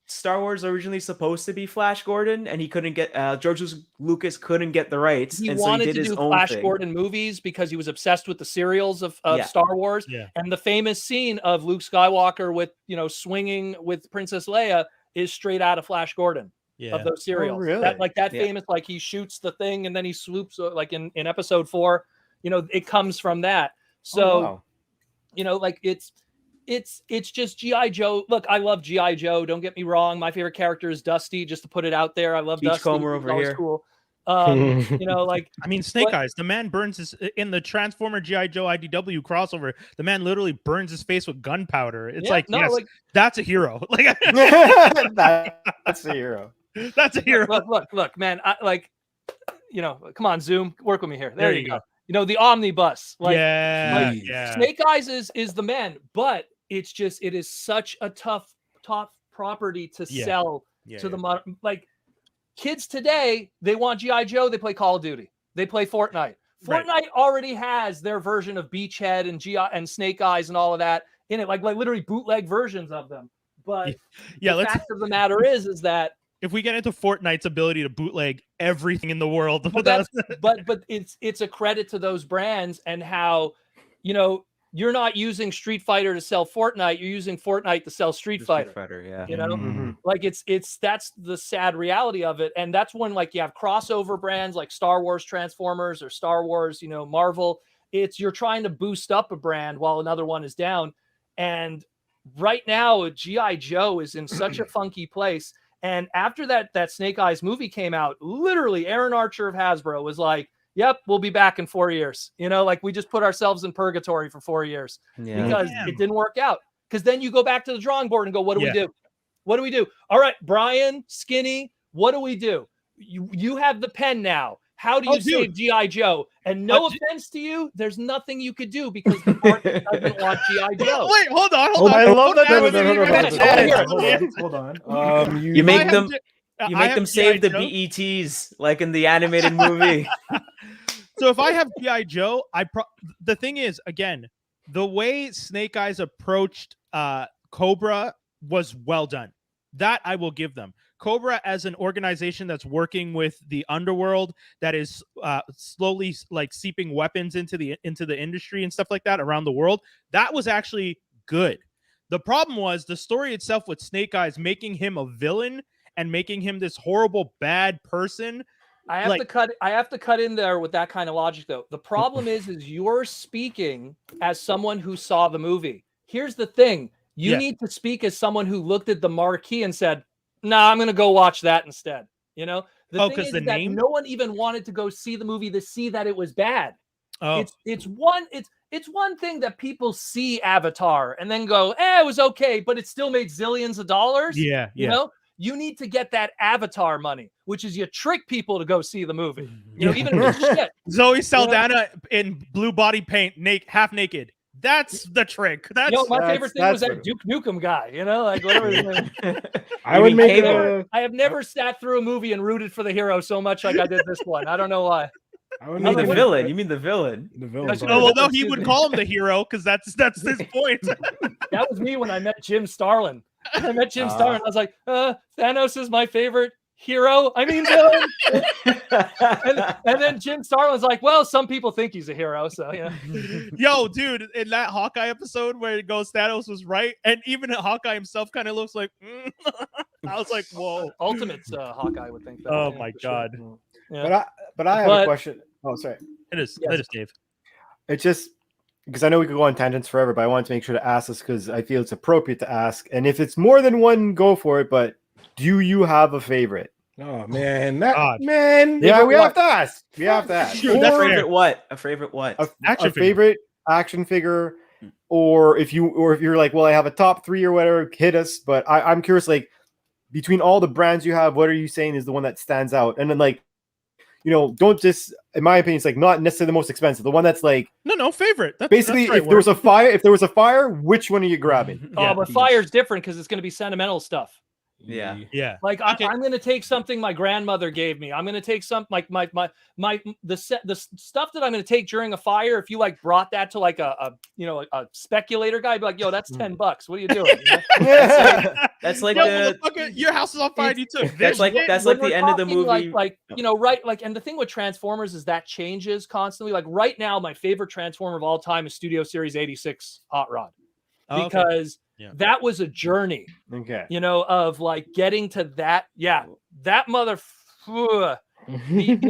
Star Wars originally supposed to be Flash Gordon, and he couldn't get George Lucas couldn't get the rights. He and wanted so he did to his do own Flash thing. Gordon movies because he was obsessed with the serials of Star Wars. Yeah. And the famous scene of Luke Skywalker with swinging with Princess Leia is straight out of Flash Gordon Yeah. of those serials. really? That Yeah. famous, like he shoots the thing and then he swoops like in episode 4, you know, it comes from that. So, wow. you know, like it's just G.I. Joe. Look, I love G.I. Joe. Don't get me wrong. My favorite character is Dusty, just to put it out there. I love Dusty. Beachcomber He's over always here. cool. You know, like I mean, Snake But- Eyes. The man burns his in the Transformer GI Joe IDW crossover. The man literally burns his face with gunpowder. It's yeah, like, no, yes, like that's a hero. Like That's the hero. that's a hero. look, man. I like, you know, come on, Zoom, work with me here. There, There you you go. You know, the omnibus. Like, yeah, like, yeah. Snake Eyes is the man, but it is such a tough property to Yeah. sell Yeah, to yeah. the modern, like kids today. They want G.I. Joe. They play Call of Duty. They play Fortnite. Right. Fortnite already has their version of Beachhead and G.I. and Snake Eyes and all of that in it, like literally bootleg versions of them. But Yeah, the let's fact of the matter is that if we get into Fortnite's ability to bootleg everything in the world, but without- but it's a credit to those brands and how, you know, you're not using Street Fighter to sell Fortnite, you're using Fortnite to sell Street Fighter. Yeah. You know, Mhm. like it's that's the sad reality of it. And that's when like you have crossover brands like Star Wars Transformers or Star Wars, you know, Marvel. It's you're trying to boost up a brand while another one is down. And right now, G.I. Joe is in such a funky place. And after that Snake Eyes movie came out, literally Aaron Archer of Hasbro was like, yep, we'll be back in 4 years. You know, like we just put ourselves in purgatory for 4 years Yeah. because Damn. it didn't work out. Because then you go back to the drawing board and go, what do we Yeah. do? What do we do? All right, Brian, Skinny, what do we do? You have the pen now. How do you Oh, save dude. G.I. Joe? And no Uh, offense to you, there's nothing you could do because the market doesn't want G.I. Joe. Wait, hold on. I love that there Hold was on. even hold a on, chance. hold Hold on. You If I make have them. G- You I make have them save the G.I. Joe. BETs like in the animated movie. So if I have GI Joe, the thing is, again, the way Snake Eyes approached Cobra was well done. That I will give them. Cobra as an organization that's working with the underworld, that is slowly like seeping weapons into the industry and stuff like that around the world. That was actually good. The problem was the story itself with Snake Eyes making him a villain and making him this horrible bad person. I have Like- to cut in there with that kind of logic though. The problem is you're speaking as someone who saw the movie. Here's the thing. You Yeah. need to speak as someone who looked at the marquee and said, "Nah, I'm going to go watch that instead." You know? The Oh, thing 'cause is the that name? no one even wanted to go see the movie to see that it was bad. Oh, It's one thing that people see Avatar and then go, it was okay, but it still made zillions of dollars. yeah, You know, you need to get that Avatar money, which is you trick people to go see the movie. You know, even if it's shit. Zoe Saldana in blue body paint, half naked. That's the trick. That's You know, my favorite thing was that's that Duke Nukem guy. You know, like whatever. his name is. I would mean make Cable? a. I have never sat through a movie and rooted for the hero so much like I did this one. I don't know why. I would You mean make the a- villain? You mean the villain? The villain. That's- oh well, no, Excuse he would me. call him the hero because that's his point. That was me when I met Jim Starlin. I met Jim Ah. Starlin. I was like, Thanos is my favorite hero. I mean, villain. And then Jim Starlin's like, well, some people think he's a hero. So, yeah. Yo, dude, in that Hawkeye episode where it goes Thanos was right, and even Hawkeye himself kind of looks like. I was like, whoa. Ultimate's Hawkeye would think that. Oh yeah, my for sure. God. Yeah. But I have But- a question. Oh, sorry. It is. Yes. It is, Dave. It's just because I know we could go on tangents forever, but I wanted to make sure to ask this because I feel it's appropriate to ask. And if it's more than one, go for it. But do you have a favorite? Oh man, that God. man. Yeah, we what? have to ask. We have to ask. Shoot, that's a fair. favorite what? A favorite what? Action a figure. favorite action figure, or if you're like, well, I have a top 3 or whatever, hit us. But I'm curious, like between all the brands you have, what are you saying is the one that stands out? And then like, you know, don't just, in my opinion, it's like not necessarily the most expensive. The one that's like No, favorite. basically, that's the right if there was word. a fire, which one are you grabbing? Oh, Yeah. but fire's different because it's going to be sentimental stuff. Yeah. Yeah. Like Okay. I'm going to take something my grandmother gave me. I'm going to take some like the stuff that I'm going to take during a fire. If you like brought that to like a speculator guy, I'd be like, yo, that's $10. What are you doing? You know? That's like Yo, the. motherfucker, your house is on fire. You took That's this like shit? that's When like the we're end of the talking, movie. like you know, right? Like, and the thing with Transformers is that changes constantly. Like right now, my favorite Transformer of all time is Studio Series 86 Hot Rod Oh, okay. because that was a journey. Okay. You know, of like getting to that. Yeah, that the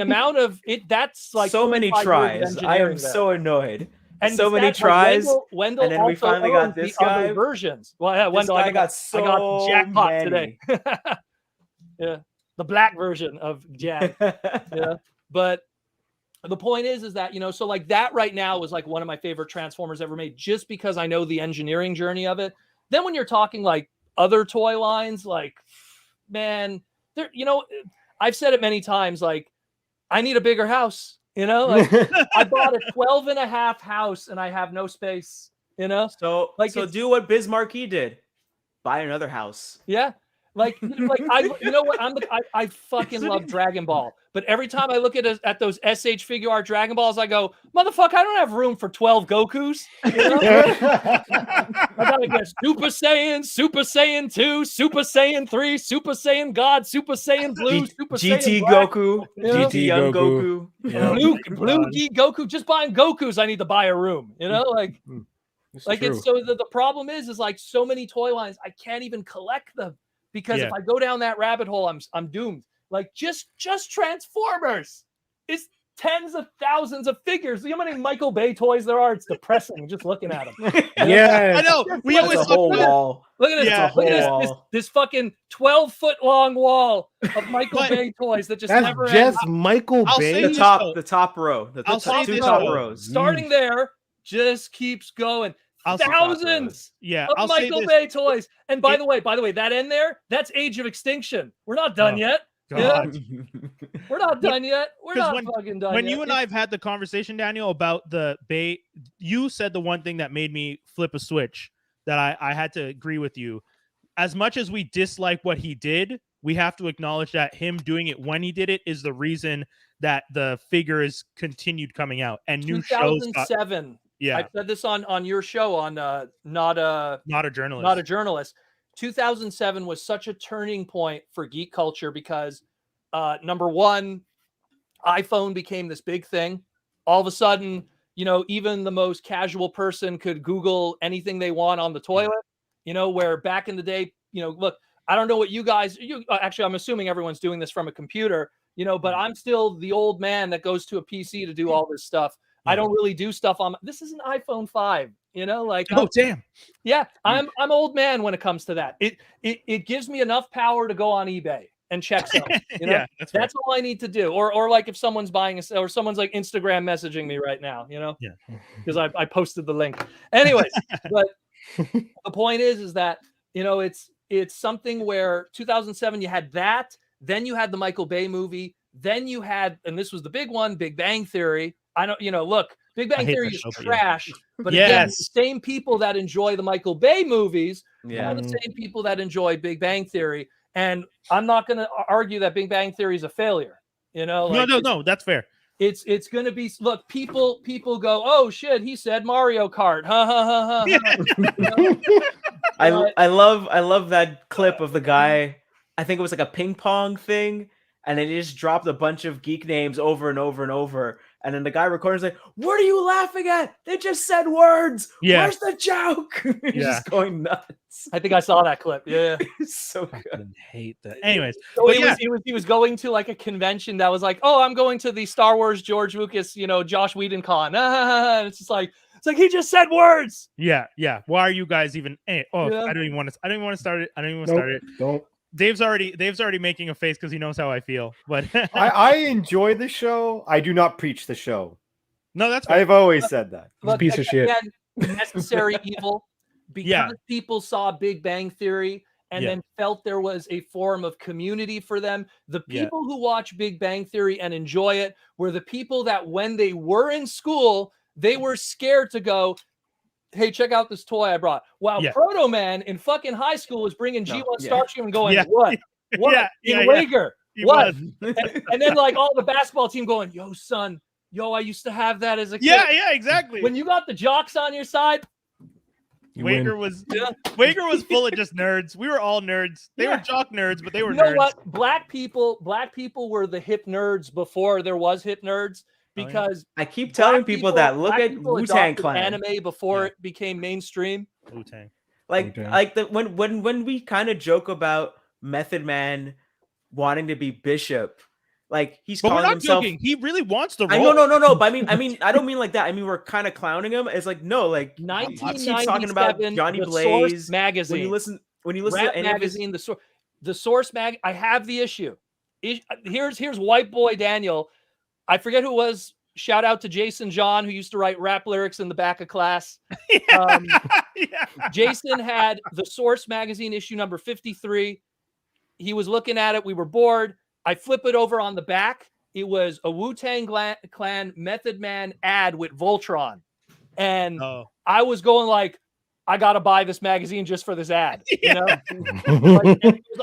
amount of it. That's like so many 25 years of tries. I am engineering there. so annoyed. And so many like, tries. Wendell and then we also finally got owns this the other guy. versions. Well, yeah, This Wendell, guy got I got so jackpot many. today. Yeah, the black version of Jack. Yeah, but the point is that, you know, so like that right now was like one of my favorite Transformers ever made, just because I know the engineering journey of it. Then when you're talking like other toy lines, like, man, there, you know, I've said it many times, like, I need a bigger house, you know, like I bought a 12.5 house and I have no space, you know? So like, so do what Biz Markie did. Buy another house. Yeah. Like I, you know what? I fucking love Dragon Ball, but every time I look at those SH figure art Dragon Balls, I go, motherfucker, I don't have room for 12 Gokus. You know? I gotta get Super Saiyan 2, Super Saiyan 3, Super Saiyan God, Super Saiyan Blue, Super GT Saiyan Black, Goku, you know? GT Young Goku. Yeah. Blue Geek Goku. Just buying Gokus, I need to buy a room. You know, like, it's so the problem is like so many toy lines, I can't even collect them. Because if I go down that rabbit hole, I'm doomed. Like just Transformers is tens of thousands of figures. You know how many Michael Bay toys there are? It's depressing just looking at them. Yeah, I know. We always a whole wall. Look at this. Yeah. Look at this fucking 12-foot long wall of Michael Bay toys that just that's never just end. Michael I'll Bay. say The this, top row. The I'll say two this, top though. rows. Starting there, just keeps going. I'll say Thousands Yeah, of I'll say Michael this. Bay toys. And by the way, that end there, that's Age of Extinction. We're not done yet. God. We're not done yet. We're 'Cause not fucking done When yet. you and I have had the conversation, Daniel, about the Bay, you said the one thing that made me flip a switch that I had to agree with you. As much as we dislike what he did, we have to acknowledge that him doing it when he did it is the reason that the figure is continued coming out and new shows. 2007. Yeah, I said this on your show on not a journalist. 2007 was such a turning point for geek culture because number one, iPhone became this big thing. All of a sudden, you know, even the most casual person could Google anything they want on the toilet. You know, where back in the day, you know, look, I don't know what actually, I'm assuming everyone's doing this from a computer, you know, but I'm still the old man that goes to a PC to do all this stuff. I don't really do stuff on. This is an iPhone 5, you know, like. Oh, damn. Yeah, I'm old man when it comes to that. It gives me enough power to go on eBay and check something. You know? Yeah, that's all I need to do. Or like if someone's buying or someone's like Instagram messaging me right now, you know. Yeah. Because I posted the link. Anyways, but the point is that, you know, it's something where 2007 you had that, then you had the Michael Bay movie, then you had, and this was the big one, Big Bang Theory. I don't, you know, look, Big Bang Theory is trash, but again, the same people that enjoy the Michael Bay movies are the same people that enjoy Big Bang Theory. And I'm not going to argue that Big Bang Theory is a failure. You know, like, no, that's fair. It's going to be, look, people go, oh shit, he said Mario Kart. Ha ha ha ha. You know? I love that clip of the guy. I think it was like a ping pong thing. And then he just dropped a bunch of geek names over and over and over. And then the guy recording is like, what are you laughing at? They just said words. Yeah. Where's the joke? He's just going nuts. I think I saw that clip. Yeah. It's so good. I hate that. Anyways, so he was going to like a convention that was like, oh, I'm going to the Star Wars George Lucas, you know, Josh Whedon con. And it's like he just said words. Yeah. Why are you guys even? I don't even want to start it. Don't. Dave's already making a face because he knows how I feel. But I enjoy the show. I do not preach the show. No, that's fine. I've always said that. Look, piece of shit. Necessary evil because people saw Big Bang Theory and then felt there was a form of community for them. The people who watch Big Bang Theory and enjoy it were the people that when they were in school, they were scared to go, hey, check out this toy I brought. Wow, Proto Man in fucking high school was bringing G1 Starscream and going, what? What? In Wager? What? And then like all the basketball team going, yo, son, I used to have that as a kid. Yeah, exactly. When you got the jocks on your side, Wager was full of just nerds. We were all nerds. They were jock nerds, but they were nerds. You know what? Black people were the hip nerds before there was hip nerds. Because I keep telling people that look at Wu-Tang Clan anime before it became mainstream. Wu-Tang. Like Okay. like the when we kind of joke about Method Man wanting to be Bishop, like he's But we're calling not himself. joking. He really wants the I role. no. But I mean, I don't mean like that. I mean, we're kind of clowning him. It's like no, like he keeps talking about 1997, Johnny the Blaze. Source magazine. When you listen Rap to any of his, magazine, the Source mag. I have the issue. Here's White Boy Daniel. I forget who it was. Shout out to Jason John, who used to write rap lyrics in the back of class. Yeah. Jason had the Source magazine issue number 53. He was looking at it. We were bored. I flip it over on the back. It was a Wu-Tang Clan Method Man ad with Voltron. And I was going like, I got to buy this magazine just for this ad. You know?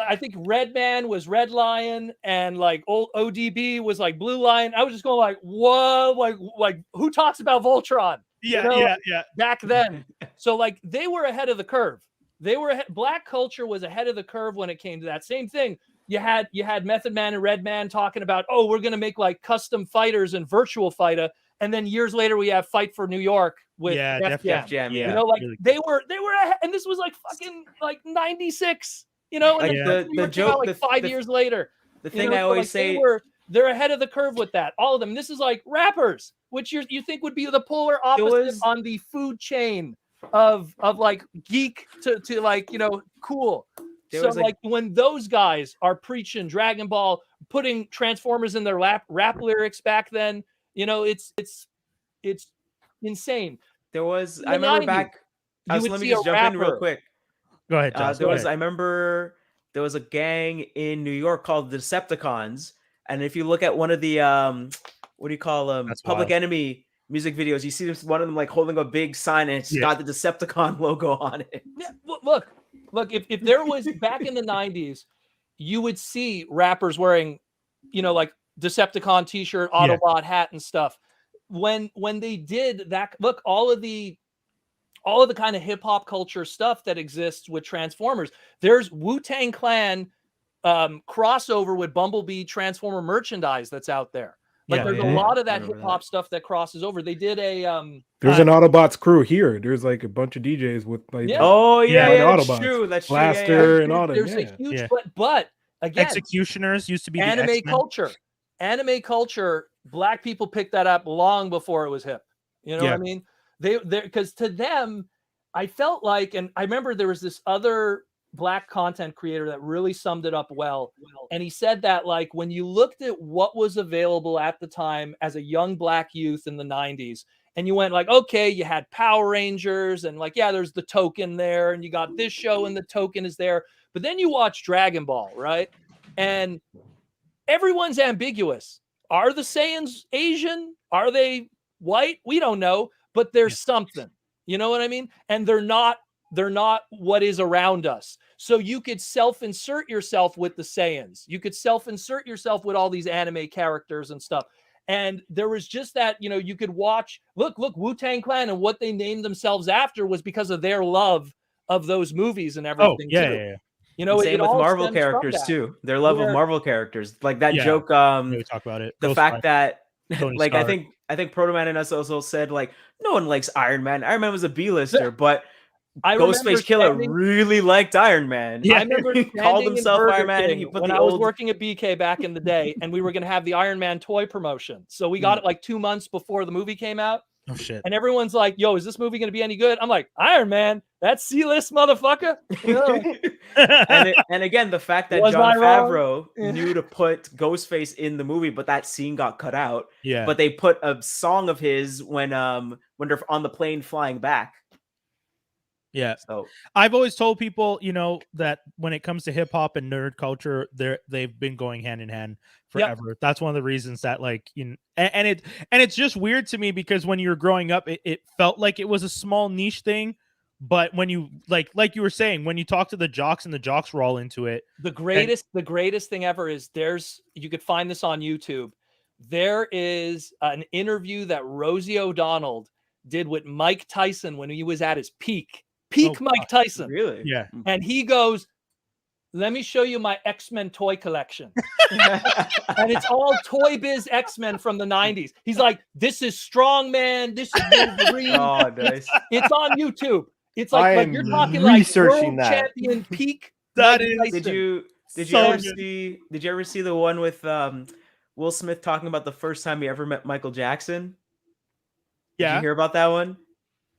I think Redman was Red Lion and like old ODB was like Blue Lion. I was just going like, whoa, like who talks about Voltron? Yeah, you know, yeah. Back then. So like they were ahead of the curve. Black culture was ahead of the curve when it came to that. Same thing. You had Method Man and Redman talking about, oh, we're gonna make like custom fighters and Virtual Fighter. And then years later, we have Fight for New York with Def Jam. Yeah. You know, like really they were ahead, and this was like fucking like 96. You know, and like the joke like 5 years later. The thing I always say, they're ahead of the curve with that. All of them. This is like rappers, which you think would be the polar opposite on the food chain of like geek to like cool. So like when those guys are preaching Dragon Ball, putting Transformers in their rap lyrics back then. It's insane. There was, I remember back, let me just jump in real quick. Go ahead, Josh. I remember there was a gang in New York called the Decepticons. And if you look at one of the, what do you call them? Public Enemy music videos, you see one of them like holding a big sign and it's got the Decepticon logo on it. Yeah, look, if there was back in the 90s, you would see rappers wearing, like Decepticon t-shirt, Autobot hat and stuff. When they did that, look, all of the kind of hip hop culture stuff that exists with Transformers, there's Wu-Tang Clan crossover with Bumblebee Transformer merchandise that's out there. Like there's a lot of that hip hop stuff that crosses over. They did a there's an Autobots crew here. There's like a bunch of DJs with like Autobots. That's true. That's Blaster and all that. There's a huge but again, Executioners used to be anime the culture. Anime culture, Black people picked that up long before it was hip. You know what I mean? They because to them, I felt like, and I remember there was this other Black content creator that really summed it up well. And he said that like when you looked at what was available at the time as a young Black youth in the 90s, and you went like, okay, you had Power Rangers and like, there's the Token there, and you got this show and the Token is there. But then you watch Dragon Ball, right? And everyone's ambiguous. Are the Saiyans Asian? Are they white? We don't know, but there's something. You know what I mean? And they're not what is around us. So you could self-insert yourself with the Saiyans. You could self-insert yourself with all these anime characters and stuff. And there was just that, you could watch, look, Wu-Tang Clan, and what they named themselves after was because of their love of those movies and everything. Yeah. Same with Marvel characters too. Their love of Marvel characters, like that joke. We talk about it. The fact that, like, I think Proto Man and us also said like no one likes Iron Man. Iron Man was a B-lister, but Ghostface Killer really liked Iron Man. Yeah, I remember he called himself Iron Man. And he put when I was working at BK back in the day, and we were going to have the Iron Man toy promotion. So we got it like 2 months before the movie came out. Oh shit! And everyone's like, "Yo, is this movie going to be any good?" I'm like, "Iron Man, that's C-list motherfucker." and again, the fact that Jon Favreau knew to put Ghostface in the movie, but that scene got cut out. Yeah. But they put a song of his when they're on the plane flying back. Yeah. So I've always told people, that when it comes to hip hop and nerd culture, they've been going hand in hand forever. Yep. That's one of the reasons that and it's just weird to me because when you're growing up, it felt like it was a small niche thing. But when you like you were saying, when you talk to the jocks and the jocks were all into it. The greatest thing ever is you could find this on YouTube. There is an interview that Rosie O'Donnell did with Mike Tyson when he was at his peak. Mike Tyson. Really? Yeah. And he goes, "Let me show you my X-Men toy collection." And it's all Toy Biz X-Men from the 90s. He's like, "This is Strongman. This is Wolverine." Oh, nice. It's on YouTube. It's like, I like am you're talking like researching world that. champion peak. That Mike is- Tyson. Did you So ever good. see did you ever see the one with Will Smith talking about the first time he ever met Michael Jackson? Did Yeah. you hear about that one?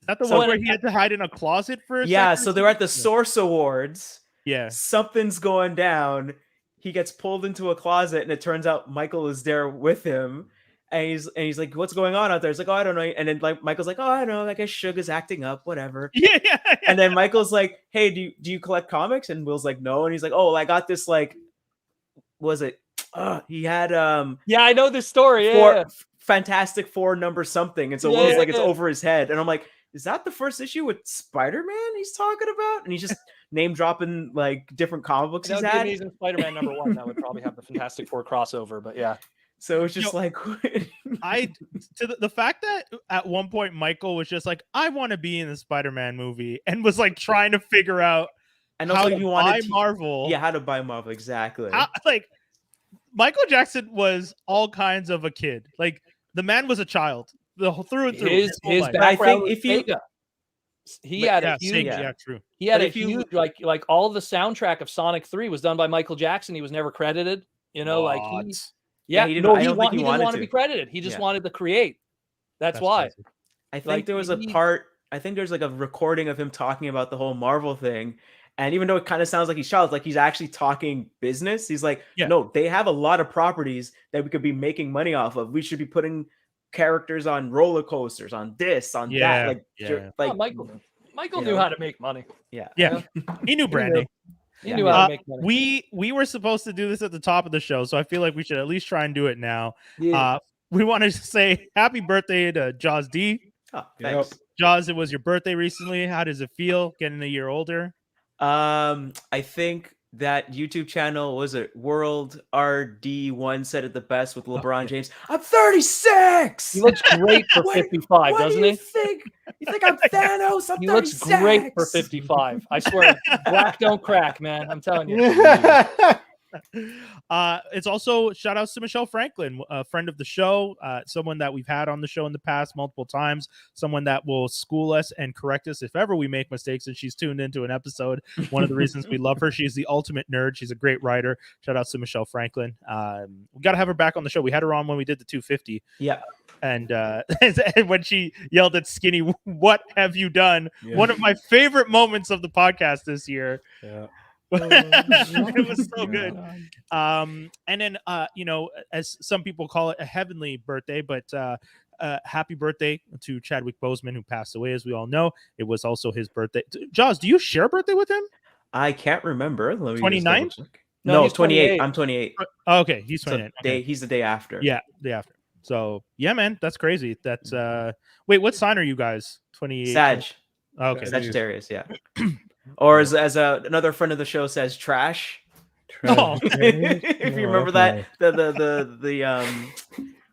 Is that the So one where when- he had to hide in a closet for a Yeah, second? so they're at the Source Awards. Yeah. Something's going down. He gets pulled into a closet, and it turns out Michael is there with him. And he's like, "What's going on out there?" He's like, "Oh, I don't know." And then like Michael's like, "Oh, I don't know. I guess Sugar's acting up, whatever." Yeah. And then Michael's like, "Hey, do you collect comics?" And Will's like, "No." And he's like, "Oh, well, I got this like, was it? He had Yeah, I know this story. four Yeah. Fantastic Four number something." And so Yeah, Will's like, "It's yeah. over his head." And I'm like, "Is that the first issue with Spider-Man he's talking about?" And he's just name dropping like different comic books That he's would be had. Amazing Spider-Man #1. That would probably have the Fantastic Four crossover, but yeah. So it's just Yo, like The fact that at one point Michael was just like, I want to be in the Spider-Man movie, and was like trying to figure out and how also to you buy wanted to, Marvel. yeah, how to buy Marvel exactly. Like Michael Jackson was all kinds of a kid. Like the man was a child through and through. His whole life. But I background think was if you- Sega. He But had yeah, a huge Sega, yeah. yeah, true. he had But a if you- huge like all the soundtrack of Sonic 3 was done by Michael Jackson. He was never credited, you know, like What? Yeah, yeah, he didn't- no, I he, don't think he he didn't wanted want to to. be credited. He just Yeah. wanted to create. That's why. crazy. I think like, there was a he- part. I think there's like a recording of him talking about the whole Marvel thing, and even though it kind of sounds like he's childish, like he's actually talking business. He's like, Yeah. "No, they have a lot of properties that we could be making money off of. We should be putting characters on roller coasters, on this, on Yeah, that." Like, yeah. like Oh, Michael you knew know. how to make money. Yeah, Yeah. he knew branding. He Yeah. knew how Uh, to make money. We were supposed to do this at the top of the show, so I feel like we should at least try and do it now. Yeah. We want to say happy birthday to Jaws D. oh, Yep. thanks. Jaws, it was your birthday recently. How does it feel getting a year older? I think that YouTube channel was it World RD1 said it the best with LeBron James. I'm 36. He looks great for What- 55, What doesn't do you he? think? You think I'm Thanos? I'm He 36. looks great for 55. I swear. Black don't crack, man. I'm telling you. It's also shout outs to Michelle Franklin, a friend of the show, someone that we've had on the show in the past multiple times, someone that will school us and correct us if ever we make mistakes. And she's tuned into an episode. One of the reasons we love her, she's the ultimate nerd. She's a great writer. Shout outs to Michelle Franklin. We got to have her back on the show. We had her on when we did the 250. Yeah. And when she yelled at Skinny, "What have you done?" Yeah. One of my favorite moments of the podcast this year. Yeah. It was so good. And then as some people call it, a heavenly birthday, but happy birthday to Chadwick Boseman, who passed away, as we all know. It was also his birthday. Jaws, do you share a birthday with him? I can't remember. Let me just 29th? double-check. No, No, he's 28. 28. I'm 28. Oh, okay, he's So 29. Okay. he's the day after. Yeah, day after. So yeah, man, that's crazy. That's wait, what sign are you guys? 28. Sag. Okay. Sagittarius, yeah. Or as another friend of the show says, trash. Oh. If you remember that, the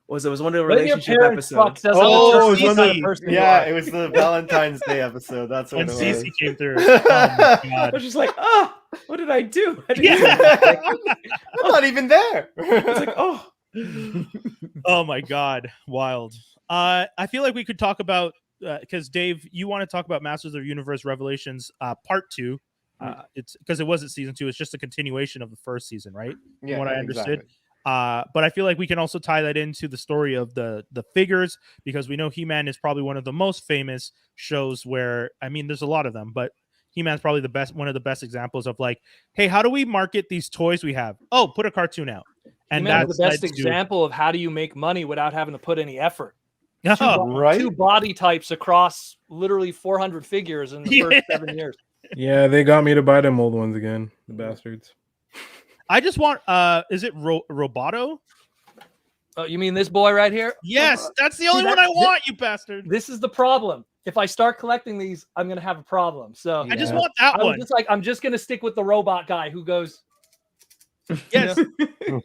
was one of the When your relationship parents fuck episodes. doesn't Oh, determine it was the one kind of of person you yeah, are. it was the Valentine's Day episode. That's When what it was. Cece came through. Oh my I god. was just like, oh, what did I do? I didn't Yeah. do anything. I'm not even there. It's like, oh, Oh my god, wild. I feel like we could talk about because Dave, you want to talk about Masters of the Universe Revelations Part 2. It's because it wasn't season 2, it's just a continuation of the first season, right? Yeah, what I understood. exactly. But I feel like we can also tie that into the story of the figures, because we know He-Man is probably one of the most famous shows where, I mean, there's a lot of them, but He-Man's probably one of the best examples of like, hey, how do we market these toys we have? Oh, put a cartoon out. And He-Man's that's the best led to- example of how do you make money without having to put any effort. Oh, Right? Two body types across literally 400 figures in the Yeah. first 7 years. Yeah, they got me to buy them old ones again, the bastards. I just want is it Roboto? Oh, you mean this boy right here? Yes, that's the only See, one I that- want, you bastard. This is the problem. If I start collecting these, I'm gonna have a problem. So I just Yeah. want that I was one. just like, I'm just gonna stick with the robot guy who goes. Yes.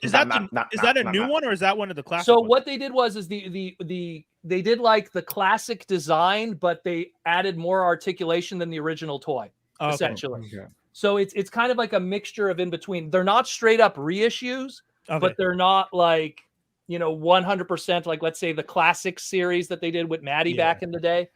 Is that a new one or is that one of the classic So ones? what they did was they did like the classic design, but they added more articulation than the original toy, Okay. essentially. Okay. So it's kind of like a mixture of in between. They're not straight up reissues, Okay. but they're not like 100% like, let's say, the classic series that they did with Maddie Yeah. back in the day,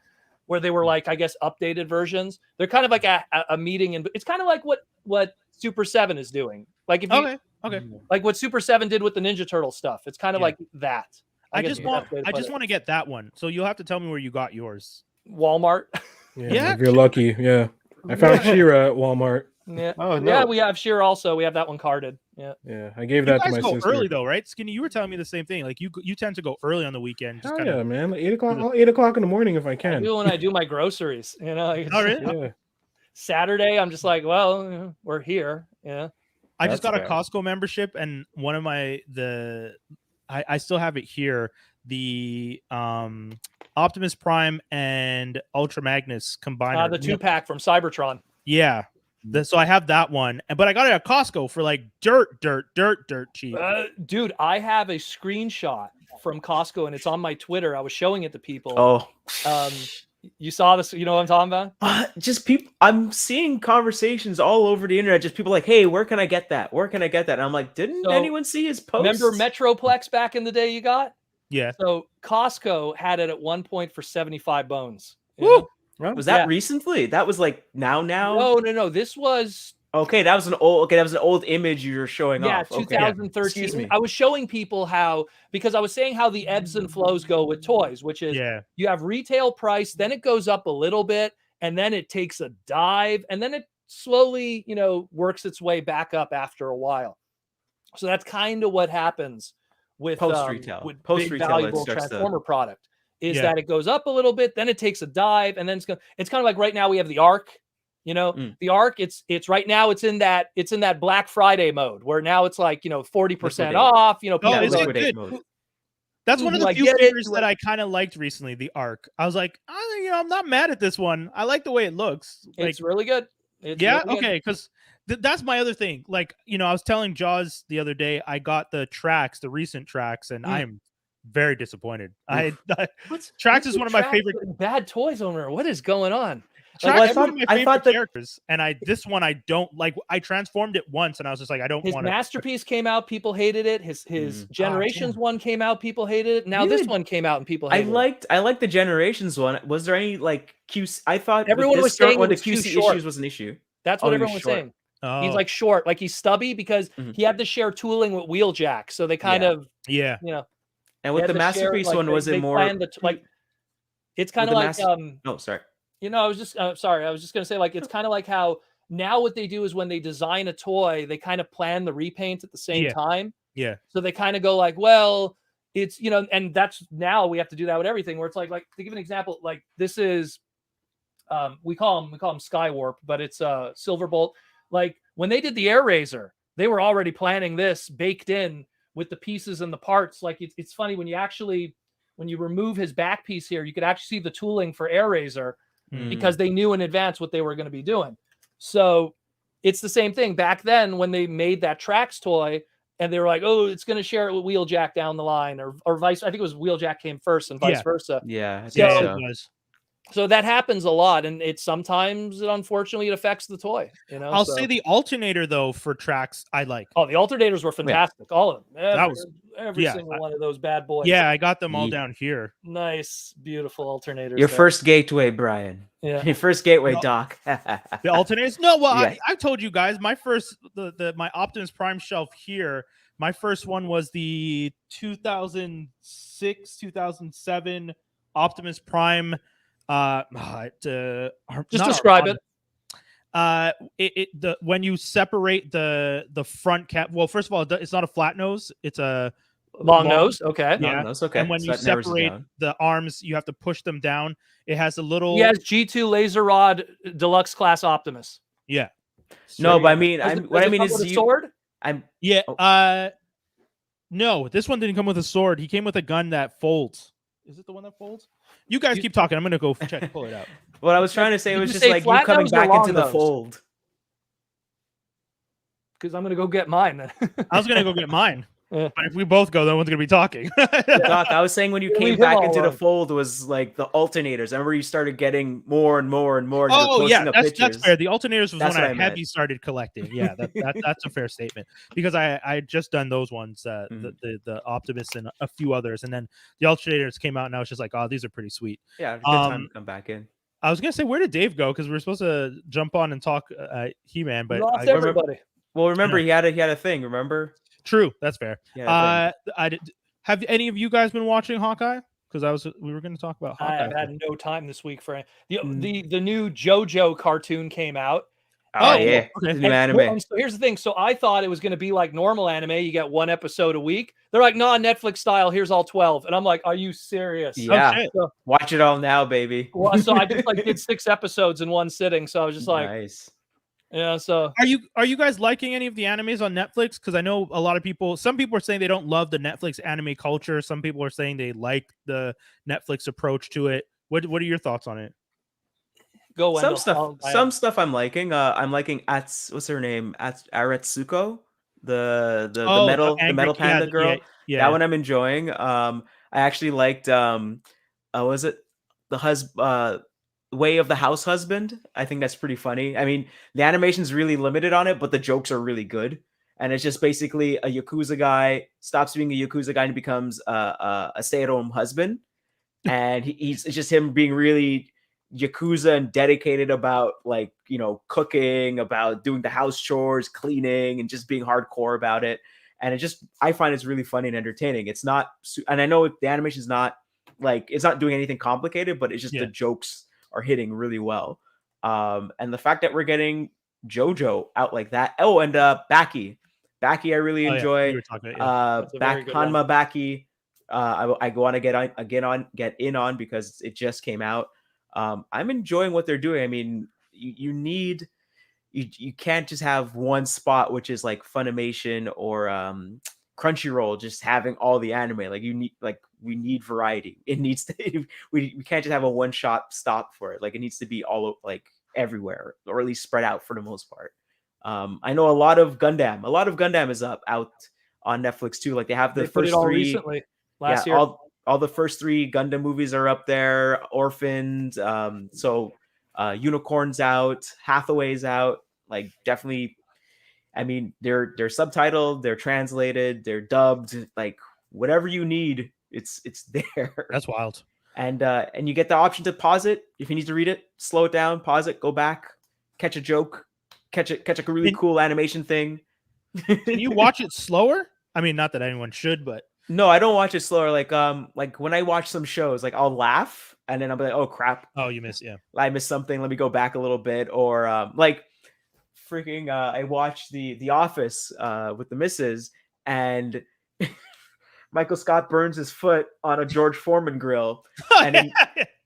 where they were like, I guess, updated versions. They're kind of like a meeting, and it's kind of like what Super 7 is doing. Like if you Okay. like what Super 7 did with the Ninja Turtle stuff. It's kind of like that. I guess just is the best way to put want it. to get that one. So you'll have to tell me where you got yours. Walmart. Yeah. If you're lucky. Yeah. I found She-Ra at Walmart. Yeah. Oh no. Yeah, we have Sheer also. We have that one carded. Yeah. Yeah. I gave You that to guys my go sister. early though, right? Skinny, you were telling me the same thing. Like you tend to go early on the weekend. Just Hell kind yeah, of. man. Like 8 o'clock. 8 o'clock in the morning if I I can. do when I do my groceries. You know, like, Oh, really? Yeah. Saturday, I'm just like, well, you know, we're here. Yeah. I just got That's a fair. Costco membership, and one of I still have it here. The Optimus Prime and Ultra Magnus combined. The 2-pack from Cybertron. Yeah. So I have that one, but I got it at Costco for like dirt cheap. Dude, I have a screenshot from Costco, and it's on my Twitter. I was showing it to people. Oh, You saw this? You know what I'm talking about? just people. I'm seeing conversations all over the internet. Just people like, "Hey, where can I get that? Where can I get that?" And I'm like, "Didn't So, anyone see his post?" Remember Metroplex back in the day? You got Yeah. so Costco had it at one point for 75 bones. you Woo! know? Was that Yeah. recently? That was like now. No. This was Okay, that was an old. Okay, that was an old image you were showing off. Okay. 2013. Excuse me. I was showing people because I was saying how the ebbs and flows go with toys, which is Yeah. you have retail price, then it goes up a little bit, and then it takes a dive, and then it slowly, works its way back up after a while. So that's kind of what happens with Post-retail. with Post-retail, big it valuable starts to- Transformer product. Is Yeah. that it goes up a little bit, then it takes a dive, and then it's kind of like right now we have the Arc. The Arc, it's right now it's in that Black Friday mode where now it's like 40% Liquidate. off. Oh, people is it like, liquidate good? mode. That's one of Do the I few get it? figures Do that I- I kind of liked recently. The Arc. I was like, I'm not mad at this one. I like the way it looks. Like, it's really good. It's yeah, really good. okay, because that's my other thing. Like, I was telling Jaws the other day, I got the recent tracks, and I am very disappointed. Trax is one of my favorite. Bad toys owner. What is going on? Trax I is one thought- of my I favorite thought that- characters, and this one I don't like. I transformed it once, and I was just like, I don't His want to. masterpiece came out, people hated it. His Generations one came out, people hated it. Now this Really? one came out and people I hated it. liked the Generations one. Was there any like QC? I thought with Everyone this was current saying one, it the was too QC short. issues was an issue. That's Oh, what he everyone was was short. saying. Oh, He's like short, like he's stubby because Mhm. he had to share tooling with Wheeljack. So they kind Yeah. of, yeah, And they with had the to share, masterpiece like, one, was they it more? planned it's kind of the like No, sorry. I was just sorry. I was just gonna say it's kind of like how now what they do is when they design a toy, they kind of plan the repaint at the same Yeah. time. yeah, So they kind of go like, well, it's and that's now we have to do that with everything. Where it's like to give an example, like this is, we call them Skywarp, but it's Silverbolt. Like when they did the Air Razor, they were already planning this baked in with the pieces and the parts. Like it's funny when you remove his back piece here, you could actually see the tooling for Air Razor because they knew in advance what they were going to be doing. So it's the same thing back then when they made that Trax toy and they were like, oh, it's going to share it with Wheeljack down the line or vice. I think it was Wheeljack came first and vice Yeah. versa. Yeah, I think yeah. So- so. It was. So that happens a lot. And unfortunately it affects the toy, I'll so- say the alternator though for Trax I like. Oh, the alternators were fantastic. All of them. Every yeah, single one of those bad boys. Yeah, I got them all Ye- down here. Nice, beautiful alternators. Your there. first gateway, Brian. Yeah. Your first gateway, No. Doc. The alternators? No, well, Yeah. I told you guys my first my Optimus Prime shelf here. My first one was the 2006, 2007 Optimus Prime. Just describe it. When you separate the front cap. Well, first of all, it's not a flat nose. It's a Long nose. Okay. Yeah. No, that's okay. And when So you that narrows it separate down. the arms, you have to push them down. It has a little. He has G2 Laser Rod Deluxe Class Optimus. Yeah. No, but I mean, Does it- what does I it mean come is with a you. sword. I'm Yeah. Oh. No, this one didn't come with a sword. He came with a gun that folds. Is it the one that folds? You guys keep talking. I'm gonna go pull it out. What I was trying to say Did was you just say like you flat coming nose or back long into the nose? fold. Because I'm gonna go get mine. Then. I was gonna go get mine, Yeah. but if we both go, then one's gonna be talking. Doc, I was saying when you Yeah, came leave him back all into the alone. fold was like the alternators. I remember you started getting more and more and more. and you were Oh yeah, posting up that's pictures. fair. The alternators was That's when what I I meant. heavy started collecting. Yeah, that's a fair statement because I had just done those ones, Mhm. the Optimus and a few others, and then the alternators came out, and I was just like, oh, these are pretty sweet. Yeah, it was a good time Um, to come back in. I was gonna say, where did Dave go? Because we are supposed to jump on and talk He-Man, We but lost I, everybody. Well, remember he had a thing. Remember? true, that's fair. Yeah. Have any of you guys been watching Hawkeye? Because we were going to talk about I Hawkeye. have had no time this week for the Mm. the new JoJo cartoon came out. Oh And- yeah, okay. the new anime. And so here's the thing. So I thought it was going to be like normal anime. You get one episode a week. They're like, nah, Netflix style. Here's all 12. And I'm like, are you serious? Yeah. shit. So, Watch it all now, baby. well, so I just like did 6 episodes in one sitting. So I was just like, Nice. yeah. So Are you guys liking any of the animes on Netflix? Because I know a lot of people. Some people are saying they don't love the Netflix anime culture. Some people are saying they like the Netflix approach to it. What are your thoughts on it? go Wendell. Some stuff I'm liking. I'm liking what's her name? Aretsuko, the metal panda girl. Yeah. That one I'm enjoying. I actually liked was it the Way of the House Husband? I think that's pretty funny. I mean, the animation's really limited on it, but the jokes are really good. And it's just basically a Yakuza guy stops being a Yakuza guy and becomes a stay-at-home husband. And it's just him being really Yakuza and dedicated about, like, you know, cooking, about doing the house chores, cleaning, and just being hardcore about it. And I find it's really funny and entertaining. It's not, and I know the animation's not like, it's not doing anything complicated, but it's just the jokes are hitting really well. And the fact that we're getting JoJo out like that. Oh, and Baki I really enjoy. Hanma Baki. I want to get in on because it just came out. I'm enjoying what they're doing. I mean, you can't just have one spot, which is like Funimation or Crunchyroll, just having all the anime. Like we need variety. It needs to. We can't just have a one shot stop for it. Like it needs to be all like everywhere, or at least spread out for the most part. I know a lot of Gundam is out on Netflix too. Like they have the first 3 recently last year. All the first 3 Gundam movies are up there. Orphaned, Unicorn's out, Hathaway's out. Like definitely, I mean, they're subtitled, they're translated, they're dubbed. Like whatever you need, it's there. That's wild. And you get the option to pause it if you need to read it, slow it down, pause it, go back, catch a joke, catch a really cool animation thing. Can you watch it slower? I mean, not that anyone should, but no, I don't watch it slower. Like when I watch some shows, like I'll laugh and then I'll be like, oh crap. Oh, you missed, yeah. I missed something. Let me go back a little bit. Or like freaking I watched the Office with the missus, and Michael Scott burns his foot on a George Foreman grill. And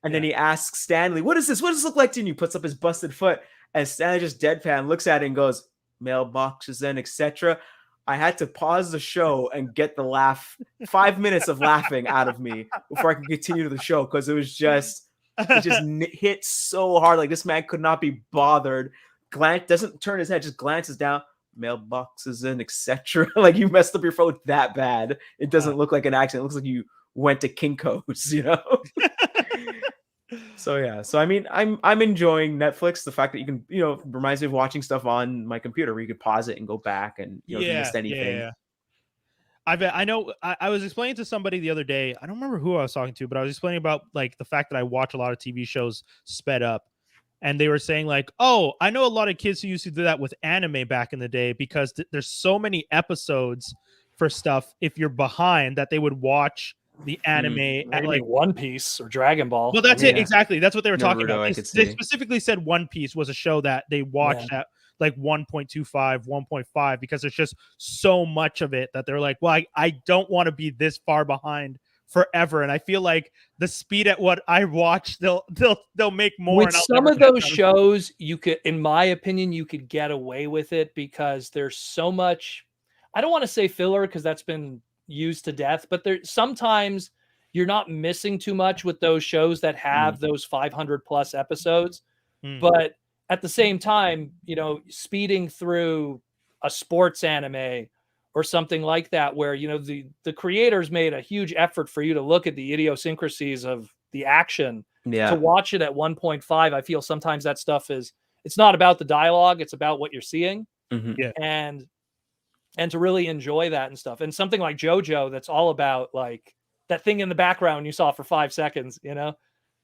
then he asks Stanley, what is this? What does this look like to you? He puts up his busted foot, and Stanley just deadpan looks at it and goes, mailboxes and etc. I had to pause the show and get the laugh, 5 minutes of laughing out of me before I could continue the show, because it just hit so hard. Like this man could not be bothered. Doesn't turn his head, just glances down, mailboxes and etc. Like you messed up your phone that bad. It doesn't look like an accident. It looks like you went to Kinko's, you know? So yeah. So I mean, I'm enjoying Netflix. The fact that you can, you know, reminds me of watching stuff on my computer where you could pause it and go back and, you know, if you missed anything. Yeah. I know I was explaining to somebody the other day, I don't remember who I was talking to, but I was explaining about like the fact that I watch a lot of TV shows sped up. And they were saying like, oh, I know a lot of kids who used to do that with anime back in the day because there's so many episodes for stuff. If you're behind, that they would watch the anime at like One Piece or Dragon Ball. Well, that's it. Exactly. That's what they were talking Naruto, about. They specifically said One Piece was a show that they watched at like 1.25, 1.5, because there's just so much of it that they're like, well, I don't want to be this far behind forever. And I feel like the speed at what I watch, they'll make more. With some of those shows, you could, in my opinion, you could get away with it because there's so much. I don't want to say filler because that's been used to death, but there sometimes you're not missing too much with those shows that have those 500 plus episodes. But at the same time, you know, speeding through a sports anime or something like that, where, you know, the creators made a huge effort for you to look at the idiosyncrasies of the action, to watch it at 1.5. I feel sometimes that stuff it's not about the dialogue, it's about what you're seeing. And to really enjoy that and stuff. And something like JoJo, that's all about like that thing in the background you saw for 5 seconds, you know,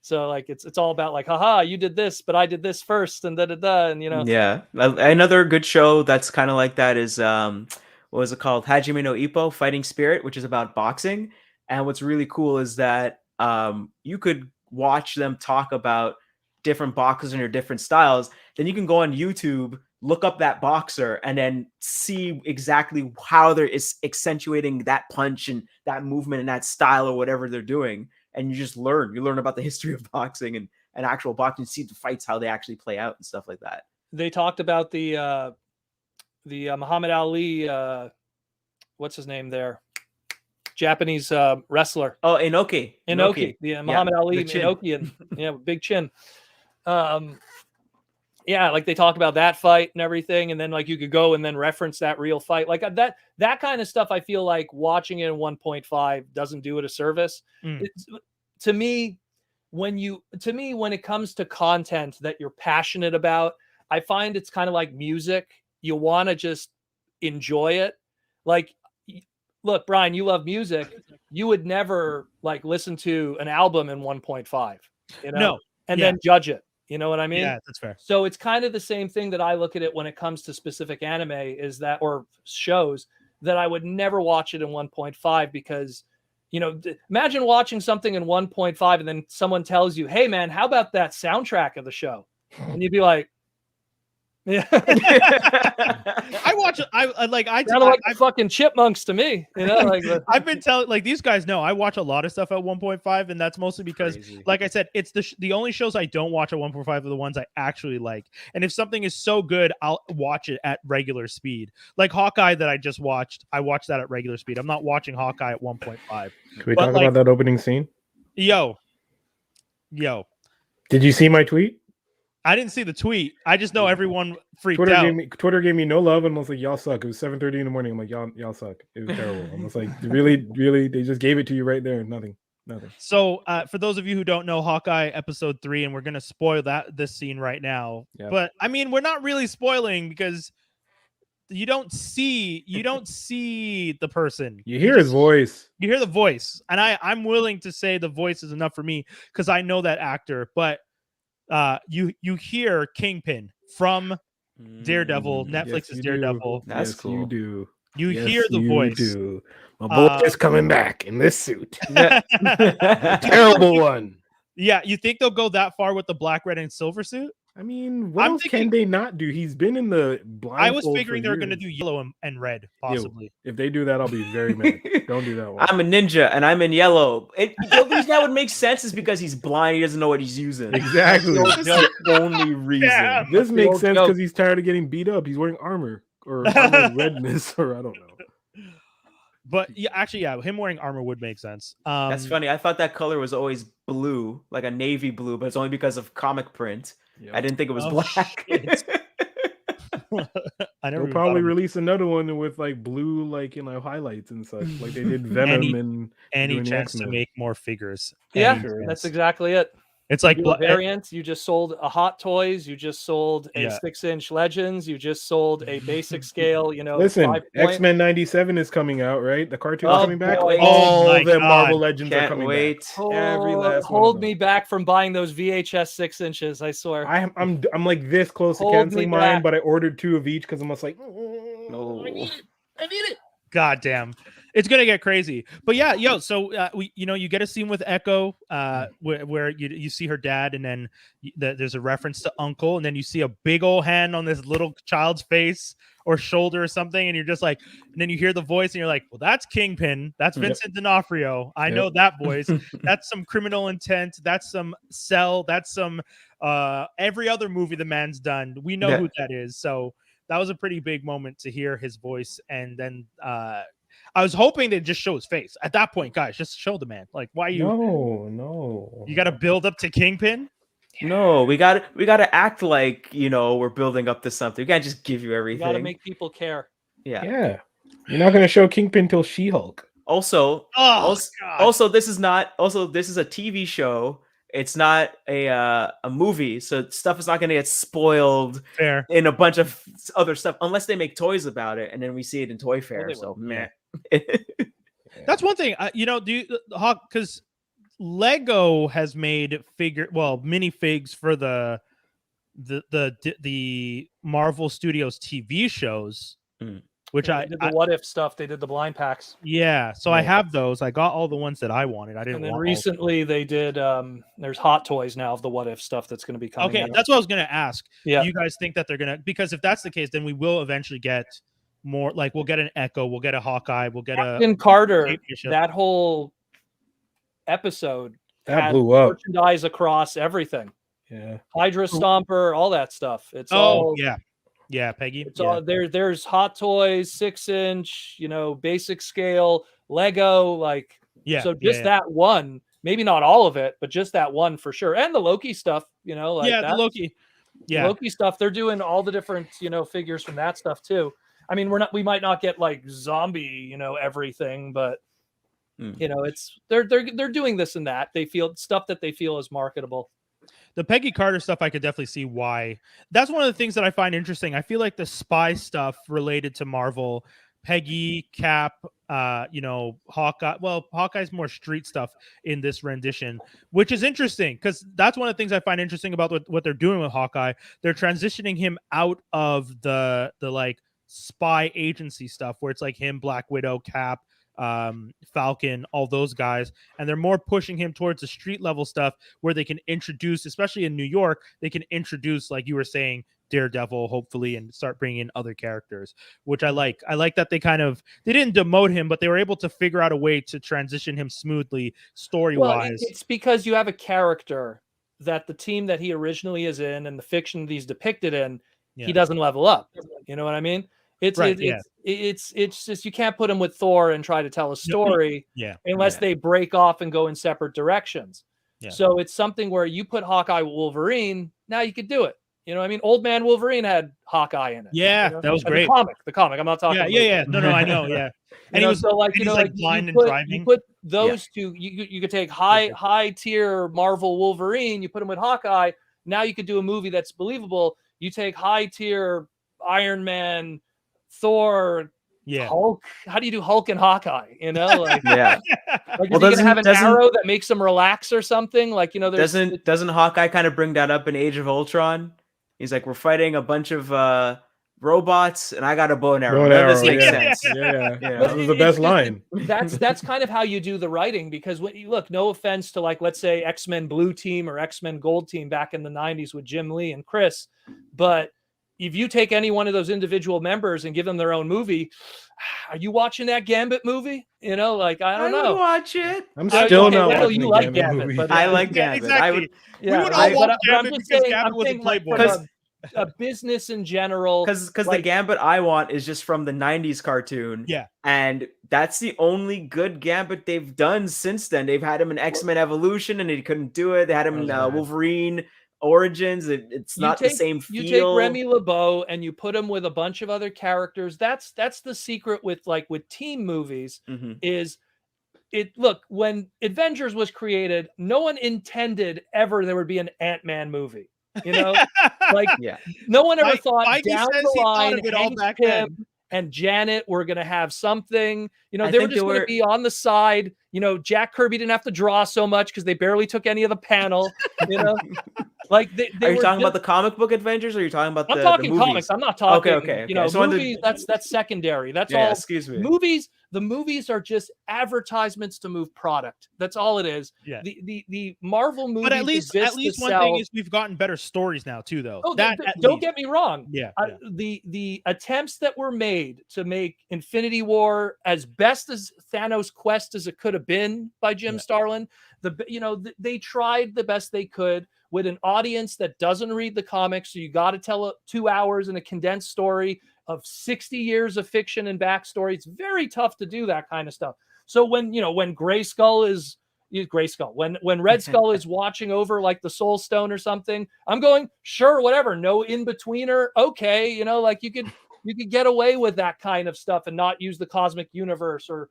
So like it's all about like, haha, you did this, but I did this first, and and Yeah, another good show that's kind of like that is what was it called? Hajime no Ippo, Fighting Spirit, which is about boxing. And what's really cool is that you could watch them talk about different boxers and their different styles. Then you can go on YouTube, look up that boxer, and then see exactly how they're accentuating that punch and that movement and that style or whatever they're doing. And you just learn. You learn about the history of boxing and actual boxing, see the fights, how they actually play out and stuff like that. They talked about the Muhammad Ali, what's his name there? Japanese wrestler. Oh, Inoki. The Muhammad Ali Inoki, and big chin. Like they talk about that fight and everything, and then like you could go and then reference that real fight, like that kind of stuff. I feel like watching it in 1.5 doesn't do it a service. To me, when it comes to content that you're passionate about, I find it's kind of like music. You want to just enjoy it. Like, look, Brian, you love music. You would never like listen to an album in 1.5, No. And then judge it. You know what I mean? Yeah, that's fair. So it's kind of the same thing that I look at it when it comes to specific anime is that, or shows, that I would never watch it in 1.5 because, imagine watching something in 1.5 and then someone tells you, hey man, how about that soundtrack of the show? And you'd be like, yeah. I watch it. I sounded like the fucking Chipmunks to me. I've been telling, like, these guys know I watch a lot of stuff at 1.5, and that's mostly because, like I said, it's the only shows I don't watch at 1.5 are the ones I actually like. And if something is so good, I'll watch it at regular speed. Like Hawkeye that I just watched, I watched that at regular speed. I'm not watching Hawkeye at 1.5. Can we talk about that opening scene? Yo. Did you see my tweet? I didn't see the tweet. I just know everyone freaked out. Twitter gave me no love and was like, y'all suck. It was 7:30 in the morning. I'm like, y'all suck. It was terrible. I was like, really, they just gave it to you right there. Nothing. So for those of you who don't know, Hawkeye episode 3, and we're gonna spoil this scene right now. Yep. But I mean, we're not really spoiling because you don't see the person. You hear his voice. You hear the voice, and I'm willing to say the voice is enough for me because I know that actor, but. You hear Kingpin from Daredevil, Netflix's Daredevil. That's cool. You do. You hear the voice. Do. My boy is coming back in this suit. Terrible one. Yeah, you think they'll go that far with the black, red, and silver suit? I mean, what else can they not do? He's been in the blindfold. I was figuring they were going to do yellow and red, possibly. If they do that, I'll be very mad. Don't do that one. I'm a ninja and I'm in yellow. The reason that would make sense is because he's blind. He doesn't know what he's using. Exactly. That's the only reason. Yeah. This makes sense because he's tired of getting beat up. He's wearing armor or armor redness, or I don't know. But yeah, him wearing armor would make sense. That's funny. I thought that color was always blue, like a navy blue, but it's only because of comic print. Yep. I didn't think it was black. They'll probably release another one with like blue, like highlights and such, like they did Venom and any chance to make more figures. Yeah, that's exactly it. It's like variants. You just sold a Hot Toys. You just sold a 6-inch Legends. You just sold a basic scale. Listen, X-Men '97 is coming out, right? The cartoon is coming back. Boy. All the Marvel Legends are coming back. Every last hold me back from buying those VHS 6 inches. I swear. I'm like this close to canceling mine, but I ordered 2 of each because I'm just like, no, I need it. God damn. It's gonna get crazy, but yeah, so you get a scene with Echo, where you see her dad, and then there's a reference to Uncle, and then you see a big old hand on this little child's face or shoulder or something, and you're just like, and then you hear the voice, and you're like, well, that's Kingpin, that's Vincent D'Onofrio, I know that voice, that's some Criminal Intent, that's some Cell, that's some every other movie the man's done. We know who that is, so that was a pretty big moment to hear his voice, and then I was hoping they'd just show his face. At that point, guys, just show the man. Like, why you? No. You got to build up to Kingpin. No, we got to act like we're building up to something. We can't just give you everything. You got to make people care. Yeah. You're not gonna show Kingpin till She-Hulk. Also, this is not. Also, this is a TV show. It's not a movie, so stuff is not going to get spoiled in a bunch of other stuff unless they make toys about it, and then we see it in Toy Fair. So meh. That's one thing. Do you, Hawk? Because Lego has made minifigs for the Marvel Studios TV shows, which They did the What If stuff. They did the blind packs. Yeah, so I have those. I got all the ones that I wanted. I didn't. And then want recently they did. There's Hot Toys now of the What If stuff that's going to be coming. Okay, out. that's what I was going to ask. Yeah, do you guys think that they're going to? Because if that's the case, then we will eventually get more. Like we'll get an Echo, we'll get a Hawkeye, we'll get Captain Carter. That whole episode that blew up. Merchandise across everything. Yeah, Hydra Stomper, all that stuff. It's yeah, Peggy. It's all there. There's Hot Toys, 6-inch, basic scale, Lego, So that one, maybe not all of it, but just that one for sure, and the Loki stuff. The Loki. Yeah, Loki stuff. They're doing all the different figures from that stuff too. I mean, we might not get like zombie, everything, but it's they're doing this and that. They feel stuff that they feel is marketable. The Peggy Carter stuff, I could definitely see why. That's one of the things that I find interesting. I feel like the spy stuff related to Marvel, Peggy, Cap, Hawkeye. Well, Hawkeye's more street stuff in this rendition, which is interesting because that's one of the things I find interesting about what they're doing with Hawkeye. They're transitioning him out of the like spy agency stuff where it's like him, Black Widow, Cap, Falcon, all those guys, and they're more pushing him towards the street level stuff where they can introduce, especially in New York, they can introduce, like you were saying, Daredevil, hopefully, and start bringing in other characters, which I like. I like that they didn't demote him, but they were able to figure out a way to transition him smoothly story-wise. It's because you have a character that the team that he originally is in and the fiction that he's depicted in, he doesn't level up. You know what I mean? It's just you can't put him with Thor and try to tell a story unless they break off and go in separate directions. Yeah. So it's something where you put Hawkeye with Wolverine, now you could do it. You know what I mean? Old Man Wolverine had Hawkeye in it. Yeah, that was great. The comic. I'm not talking. Yeah. No, I know. Yeah, and he was blind and driving. You put those two. You could take high tier Marvel Wolverine. You put him with Hawkeye. Now you could do a movie that's believable. You take high tier Iron Man, Thor, Hulk. How do you do Hulk and Hawkeye? Is he gonna have an arrow that makes him relax or something? Doesn't Hawkeye kind of bring that up in Age of Ultron? He's like, we're fighting a bunch of robots, and I got a bow and arrow. That doesn't make sense. Yeah. That was the best line. That's kind of how you do the writing, because when you look, no offense to let's say X-Men Blue Team or X-Men Gold Team back in the 90s with Jim Lee and Chris, but if you take any one of those individual members and give them their own movie, are you watching that Gambit movie? I don't know. Watch it. I'm still not watching you the like Gambit movie. But I like Gambit. Exactly. I would. We would all watch Gambit because Gambit was a from playboy. A business in general, because the Gambit I want is just from the 90s cartoon. Yeah, and that's the only good Gambit they've done since then. They've had him in X-Men Evolution and he couldn't do it. They had him in Wolverine Origins. It's not the same feel. You take Remy LeBeau and you put him with a bunch of other characters. That's the secret with team movies. Is it look, when Avengers was created, no one intended ever there would be an Ant-Man movie. No one ever thought down the line Hank Pym and Janet were going to have something. They were just going to be on the side. Jack Kirby didn't have to draw so much because they barely took any of the panel. Are you talking about the comic book Avengers, or are you talking about I'm talking the movies? comics. I'm not talking. Okay. Movies. That's secondary. That's all. Excuse me. The movies are just advertisements to move product. That's all it is. Yeah. The Marvel movies. But at least one thing is we've gotten better stories now too, though. Oh, don't get me wrong. Yeah. The attempts that were made to make Infinity War as best as Thanos' quest as it could have been by Jim Starlin, they tried the best they could with an audience that doesn't read the comics. So you got to tell 2 hours in a condensed story of 60 years of fiction and backstory. It's very tough to do that kind of stuff. So when Grayskull is Grayskull, when Red Skull is watching over like the Soul Stone or something, I'm going, sure, whatever, no in-betweener. Okay. You could get away with that kind of stuff and not use the cosmic universe or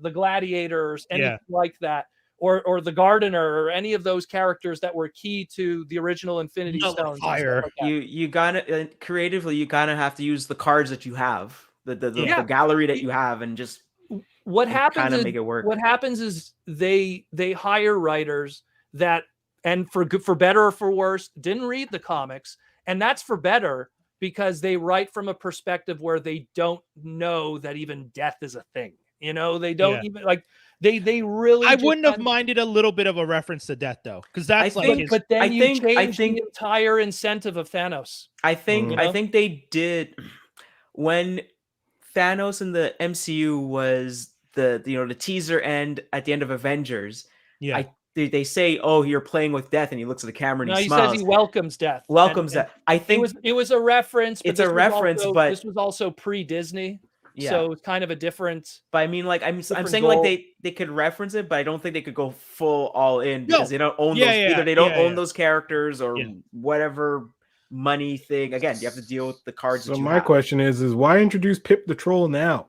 the gladiators, anything like that. Or the gardener, or any of those characters that were key to the original Infinity Stones. Fire. Like you gotta creatively, you kind of have to use the cards that you have, the gallery that you have, and just what and happens kinda is make it work. what happens is they hire writers that, and for better or for worse, didn't read the comics, and that's for better because they write from a perspective where they don't know that even death is a thing. You know, they don't even like they really. I just wouldn't have kind of- minded a little bit of a reference to death though, because that's I like think- his, but then I you think- I change think- the entire incentive of Thanos. I think You I know? think they did when Thanos in the MCU was the the teaser end at the end of Avengers. yeah. They say, "Oh, you're playing with death," and he looks at the camera and No, he he smiles. says he welcomes death. Welcomes And that. I think it was a reference. But it's a this was reference, also- but- this was also pre-Disney, yeah. so it's kind of a different. But I mean, like I'm different saying, like goal. they could reference it, but I don't think they could go full all in No. because they don't own Yeah, those. yeah, Either they don't yeah, own yeah. those characters or Yeah. whatever money thing. Again, you have to deal with the cards. So that you my have. question is why introduce Pip the Troll now?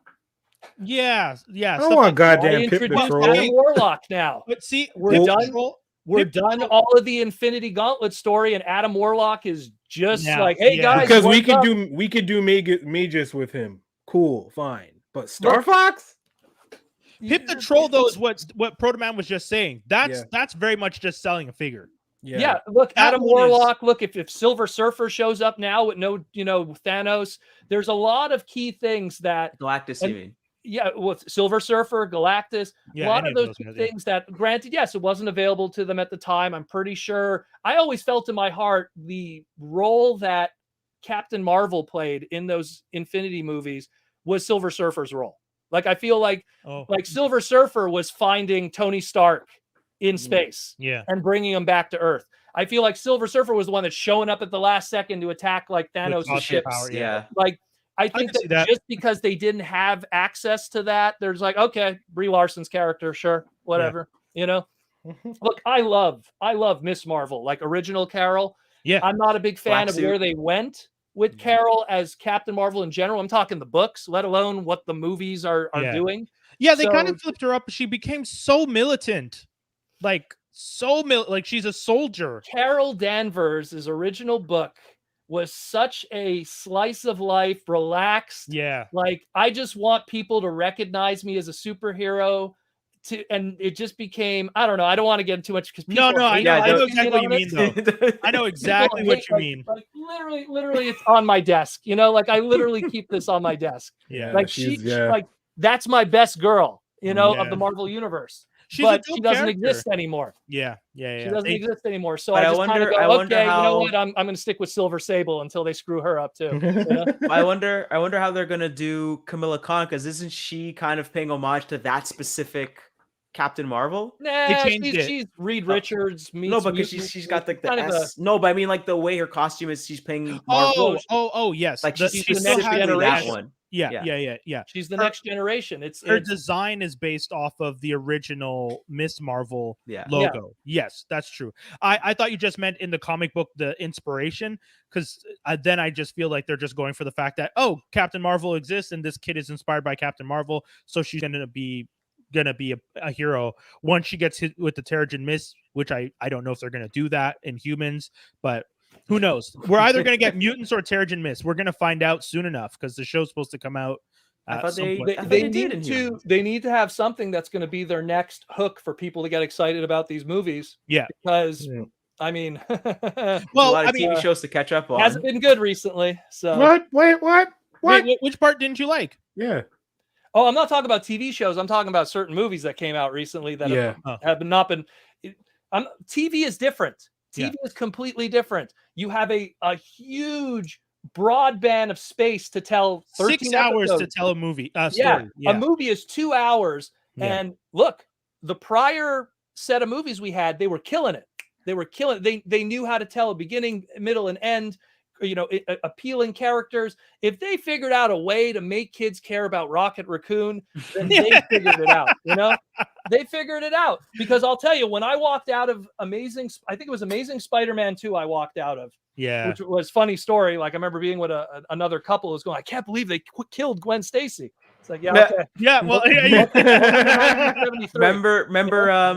Yeah, yeah. I stuff don't want like- goddamn I Pip the introduced Troll. Adam Warlock now. But see, We're Pip the done. Troll- We're Pip the done Troll- all of the Infinity Gauntlet story, and Adam Warlock is just Now, like, hey yeah. guys, Because we what's could up? do Magus with him. Cool, fine. But Star Fox? Pip the Troll though is what Proto Man was just saying. That's Yeah. that's very much just selling a figure. Yeah, look, That Adam one is- Warlock. Look, if Silver Surfer shows up now with no, Thanos, there's a lot of key things that, Galactus, and- you mean? yeah, with Silver Surfer, Galactus, Yeah, a lot any of those guys, yeah. things that, granted, yes, it wasn't available to them at the time. I'm pretty sure. I always felt in my heart the role that Captain Marvel played in those Infinity movies was Silver Surfer's role. Like, I feel like Oh, Silver Surfer was finding Tony Stark in space yeah. and bringing him back to Earth. I feel like Silver Surfer was the one that's showing up at the last second to attack like Thanos' With ship. power, yeah. Yeah. Like, I think can see that, that. just because they didn't have access to that, there's like, okay, Brie Larson's character, sure, whatever. Look, I love Miss Marvel, like original Carol. Yeah. I'm not a big fan Black of suit. where they went with Carol as Captain Marvel in general. I'm talking the books, let alone what the movies are Yeah. doing. Yeah, they kind So- of flipped her up. She became so militant. Like like she's a soldier. Carol Danvers' original book was such a slice of life, relaxed. Yeah. Like, I just want people to recognize me as a superhero. And it just became, I don't know. I don't want to get into too much because No, I know, I know exactly what you mean though. I know exactly what you mean. Like literally, it's on my desk. Like I literally keep this on my desk. Yeah. Like she's- she like that's my best girl. Of Yeah. the Marvel universe. She's a But dope she doesn't character. exist anymore. Yeah. She doesn't exist anymore. So But I I just kind of wonder- go, I wonder okay, you know how- what? I'm going to stick with Silver Sable until they screw her up too. you know? I wonder how they're gonna do Camilla Khan, because isn't she kind of paying homage to that specific Captain Marvel? Nah, changed it. she's Reed Richards. No, meets because mutant. she's got like the kind of S. No, but I mean like the way her costume is, she's paying Marvel. Oh, yes. like The- she's she's the still next has specifically that generation. one. Yeah. Yeah. She's the Her- next generation. It's Her design is based off of the original Miss Marvel Yeah. logo. Yes, that's true. I thought you just meant in the comic book the inspiration, because then I just feel like they're just going for the fact that, oh, Captain Marvel exists and this kid is inspired by Captain Marvel, so she's gonna be a hero once she gets hit with the Terrigen Mist, which I don't know if they're gonna do that in humans, but who knows? We're either gonna get mutants or Terrigen Mist. We're gonna find out soon enough because the show's supposed to come out. I at thought some they- point. I thought they they did in need to Humans. they need to have something that's going to be their next hook for people to get excited about these movies. Yeah. Because Yeah. I mean, a Well, lot I of mean, TV shows to catch up on. hasn't been good recently. So What? Wait, what? What? wait, which part didn't you like? Yeah. oh, I'm not talking about TV shows. I'm talking about certain movies that came out recently that Yeah. have not been. TV is different. Yeah. TV is completely different. You have a huge broadband of space to tell 13 6 hours to episodes. tell a movie. Yeah, Story. a movie is 2 hours. Yeah. And look, the prior set of movies we had, they were killing it. They knew how to tell a beginning, middle, and end. Appealing characters. If they figured out a way to make kids care about Rocket Raccoon, then they figured it out. They figured it out. Because I'll tell you, when I walked out of I think it was Amazing Spider-Man 2, I walked out of. Yeah. Which was funny story. Like I remember being with another couple who was going, I can't believe they killed Gwen Stacy. It's like, yeah, Yeah. okay. Yeah. Well, yeah. 1973. Remember,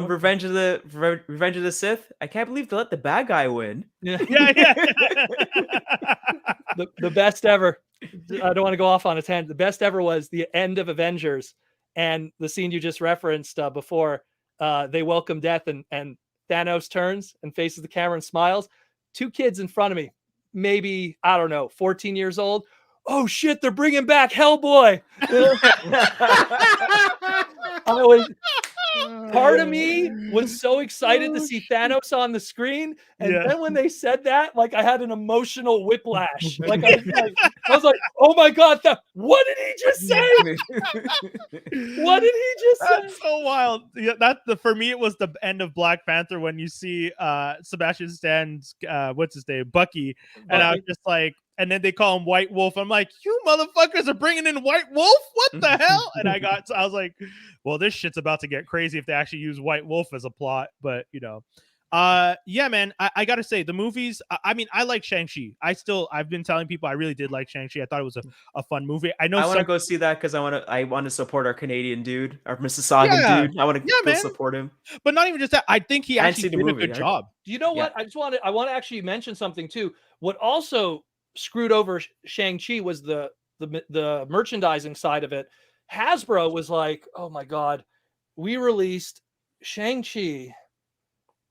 Revenge of the Sith? I can't believe they let the bad guy win. Yeah. Yeah. The best ever. I don't want to go off on a tangent. The best ever was the end of Avengers, and the scene you just referenced before, they welcome death, and Thanos turns and faces the camera and smiles. 2 kids in front of me, maybe, I don't know, 14 years old. Oh shit, they're bringing back Hellboy. Part of me was so excited to see Thanos on the screen, and then when they said that, like, I had an emotional whiplash. Like, I was like, oh my god, what did he just say? What did he just say? That's so wild. Yeah, for me, it was the end of Black Panther when you see Sebastian Stan's what's his name, Bucky, and I was just like, and then they call him White Wolf. I'm like, you motherfuckers are bringing in White Wolf? What the hell? And I was like, well, this shit's about to get crazy if they actually use White Wolf as a plot. But, you know, yeah, man, I got to say the movies, I mean, I like Shang-Chi. I've been telling people I really did like Shang-Chi. I thought it was a fun movie. I want to go see that because I want to support our Canadian dude, our Mississaugan dude. I want to go support him. But not even just that. I think he actually did a good job. Do you know what? I want to actually mention something too. What also screwed over Shang-Chi was the merchandising side of it. Hasbro was like, oh my god, we released Shang-Chi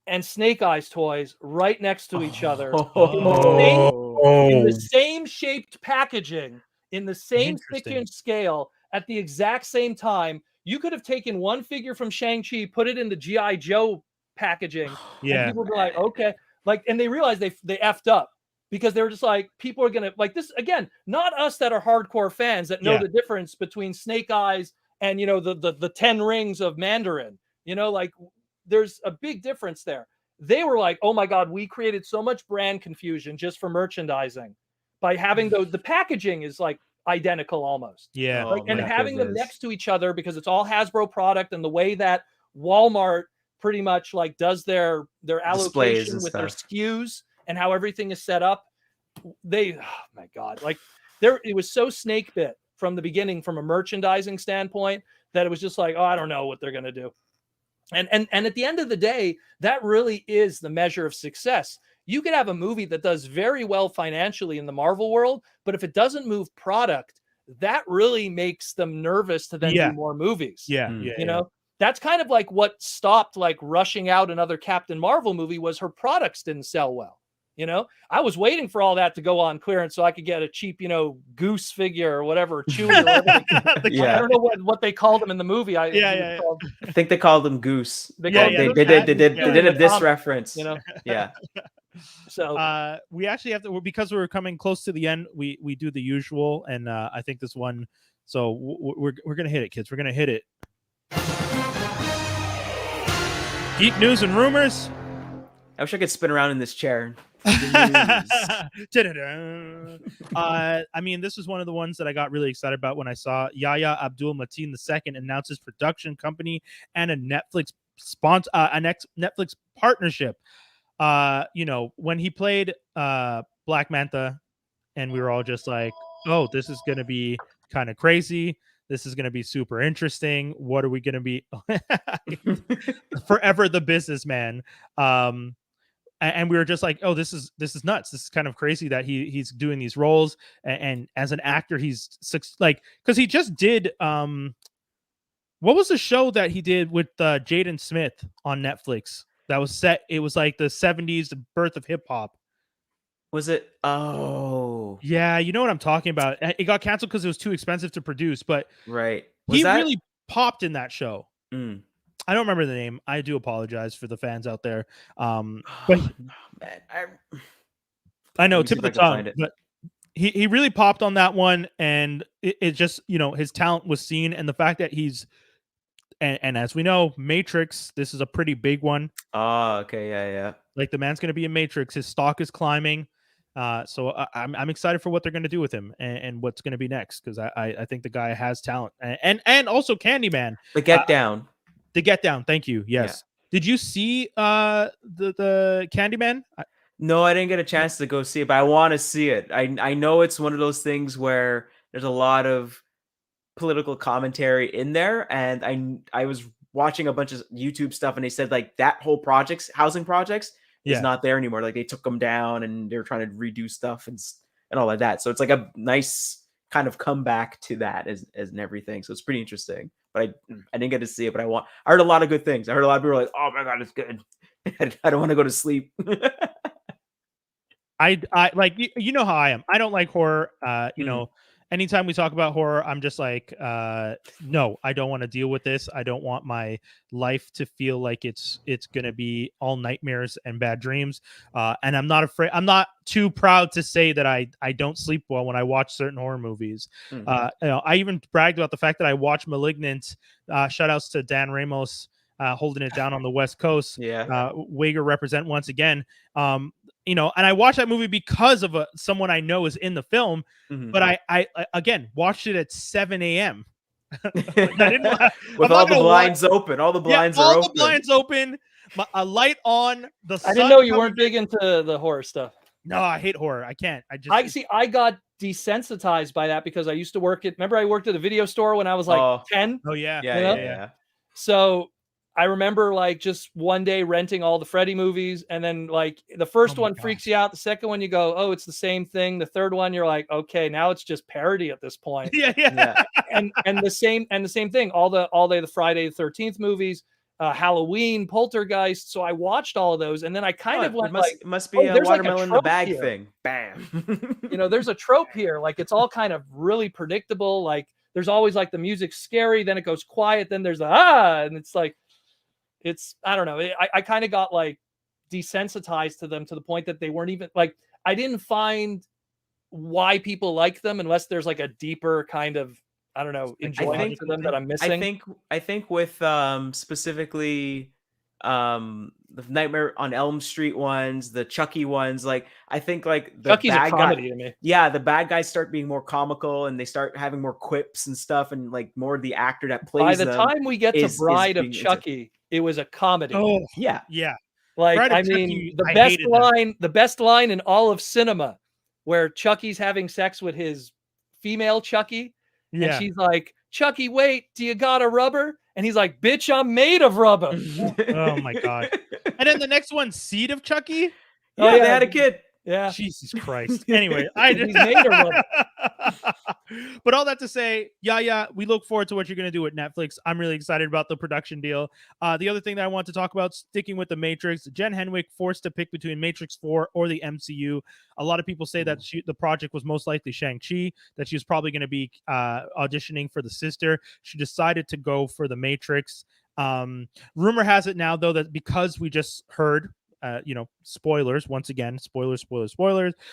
and Snake Eyes toys right next to each other in the same shaped packaging, in the same thick-inch scale, at the exact same time. You could have taken one figure from Shang-Chi, put it in the G.I. Joe packaging, and people would be like, okay, like, and they realized they effed up. Because they were just like, people are gonna like this again. Not us that are hardcore fans that know the difference between Snake Eyes and, you know, the 10 rings of Mandarin. You know, like, there's a big difference there. They were like, oh my god, we created so much brand confusion just for merchandising by having the packaging is like identical almost. Yeah, and having them next to each other because it's all Hasbro product, and the way that Walmart pretty much like does their allocation with their SKUs. And how everything is set up, oh my god, like it was so snake bit from the beginning from a merchandising standpoint that it was just like, oh, I don't know what they're gonna do. And at the end of the day, that really is the measure of success. You could have a movie that does very well financially in the Marvel world, but if it doesn't move product, that really makes them nervous to then do more movies. You know, that's kind of like what stopped like rushing out another Captain Marvel movie was her products didn't sell well. You know, I was waiting for all that to go on clearance so I could get a cheap, you know, Goose figure or whatever, Chewie or whatever. I don't know what they called him in the movie. I think they called them Goose. They did a diss reference. You know, So we actually have to, because we're coming close to the end. We do the usual, and I think this one. So we're gonna hit it, kids. We're gonna hit it. Geek news and rumors. I wish I could spin around in this chair. I mean, this is one of the ones that I got really excited about when I saw Yahya Abdul-Mateen II announce his production company and a Netflix sponsor, Netflix partnership. You know, when he played Black Manta, and we were all just like, "Oh, this is gonna be kind of crazy. This is gonna be super interesting. What are we gonna be?" Forever the businessman. And we were just like, oh, this is nuts. This is kind of crazy that he's doing these roles. And as an actor, he's like, because he just did what was the show that he did with Jaden Smith on Netflix that was set? It was like the 70s, the birth of hip hop. Was it? Oh, yeah, you know what I'm talking about. It got canceled because it was too expensive to produce, but he really popped in that show. I don't remember the name. I do apologize for the fans out there. But man, I know, tip of the tongue. But he really popped on that one, and it just, you know, his talent was seen, and the fact that he's and as we know, Matrix, this is a pretty big one. Oh, okay, yeah. Like, the man's going to be in Matrix. His stock is climbing. So I'm excited for what they're going to do with him and what's going to be next, because I think the guy has talent, and also Candyman. The Get Down. The Get Down. Thank you. Yes. Yeah. Did you see the Candyman? No, I didn't get a chance to go see it, but I want to see it. I know it's one of those things where there's a lot of political commentary in there, and I was watching a bunch of YouTube stuff, and they said like that whole housing projects is not there anymore. Like, they took them down, and they're trying to redo stuff and all like that. So it's like a nice kind of comeback to that as and everything. So it's pretty interesting. but I didn't get to see it. But I heard a lot of good things. I heard a lot of people were like, "Oh my god, it's good." I don't want to go to sleep. I like you know how I am. I don't like horror. You know, anytime we talk about horror, I'm just like, no, I don't want to deal with this. I don't want my life to feel like it's gonna be all nightmares and bad dreams. And I'm not afraid. I'm not too proud to say that I don't sleep well when I watch certain horror movies. You know, I even bragged about the fact that I watch *Malignant*. Shout outs to Dan Ramos. Holding it down on the West Coast. Yeah. Wager represent once again. You know, and I watched that movie because of someone I know is in the film, but I again watched it at 7 a.m. With all the blinds open. All the blinds are open. All the blinds open. A light on. I didn't know you weren't big into the horror stuff. No, I hate horror. I can't. I got desensitized by that because I used to work remember I worked at a video store when I was like 10? Oh yeah. Yeah. So I remember like just one day renting all the Freddy movies, and then like the first one freaks you out. The second one you go, oh, it's the same thing. The third one you're like, okay, now it's just parody at this point. Yeah. And the same thing. All the Friday the 13th movies, Halloween, Poltergeist. So I watched all of those, and then I kind of went it must be a watermelon in the bag thing. Bam. You know, there's a trope here. Like it's all kind of really predictable. Like there's always like the music's scary, then it goes quiet, then there's and it's like. I don't know. I kind of got like desensitized to them to the point that they weren't even like, I didn't find why people like them unless there's like a deeper kind of, I don't know, enjoyment to them that I'm missing. I think with specifically the Nightmare on Elm Street ones, the Chucky ones, like I think like the Chucky's bad a comedy to me. Yeah, the bad guys start being more comical and they start having more quips and stuff, and like more the actor that plays them. By the time we get to Bride of Chucky, it was a comedy. Oh yeah. Like I mean, the best line in all of cinema, where Chucky's having sex with his female Chucky, and she's like, "Chucky, wait, do you got a rubber?" And he's like, "Bitch, I'm made of rubber." Oh my god! And then the next one, Seed of Chucky. Yeah, they had a kid. Yeah. Jesus Christ. Anyway, he's made of rubber. But all that to say, we look forward to what you're going to do with Netflix. I'm really excited about the production deal. The other thing that I want to talk about, sticking with the Matrix, Jen Henwick forced to pick between Matrix 4 or the MCU. A lot of people say that the project was most likely Shang-Chi, that she was probably going to be auditioning for the sister. She decided to go for the Matrix. Rumor has it now, though, that because we just heard spoilers once again, spoilers,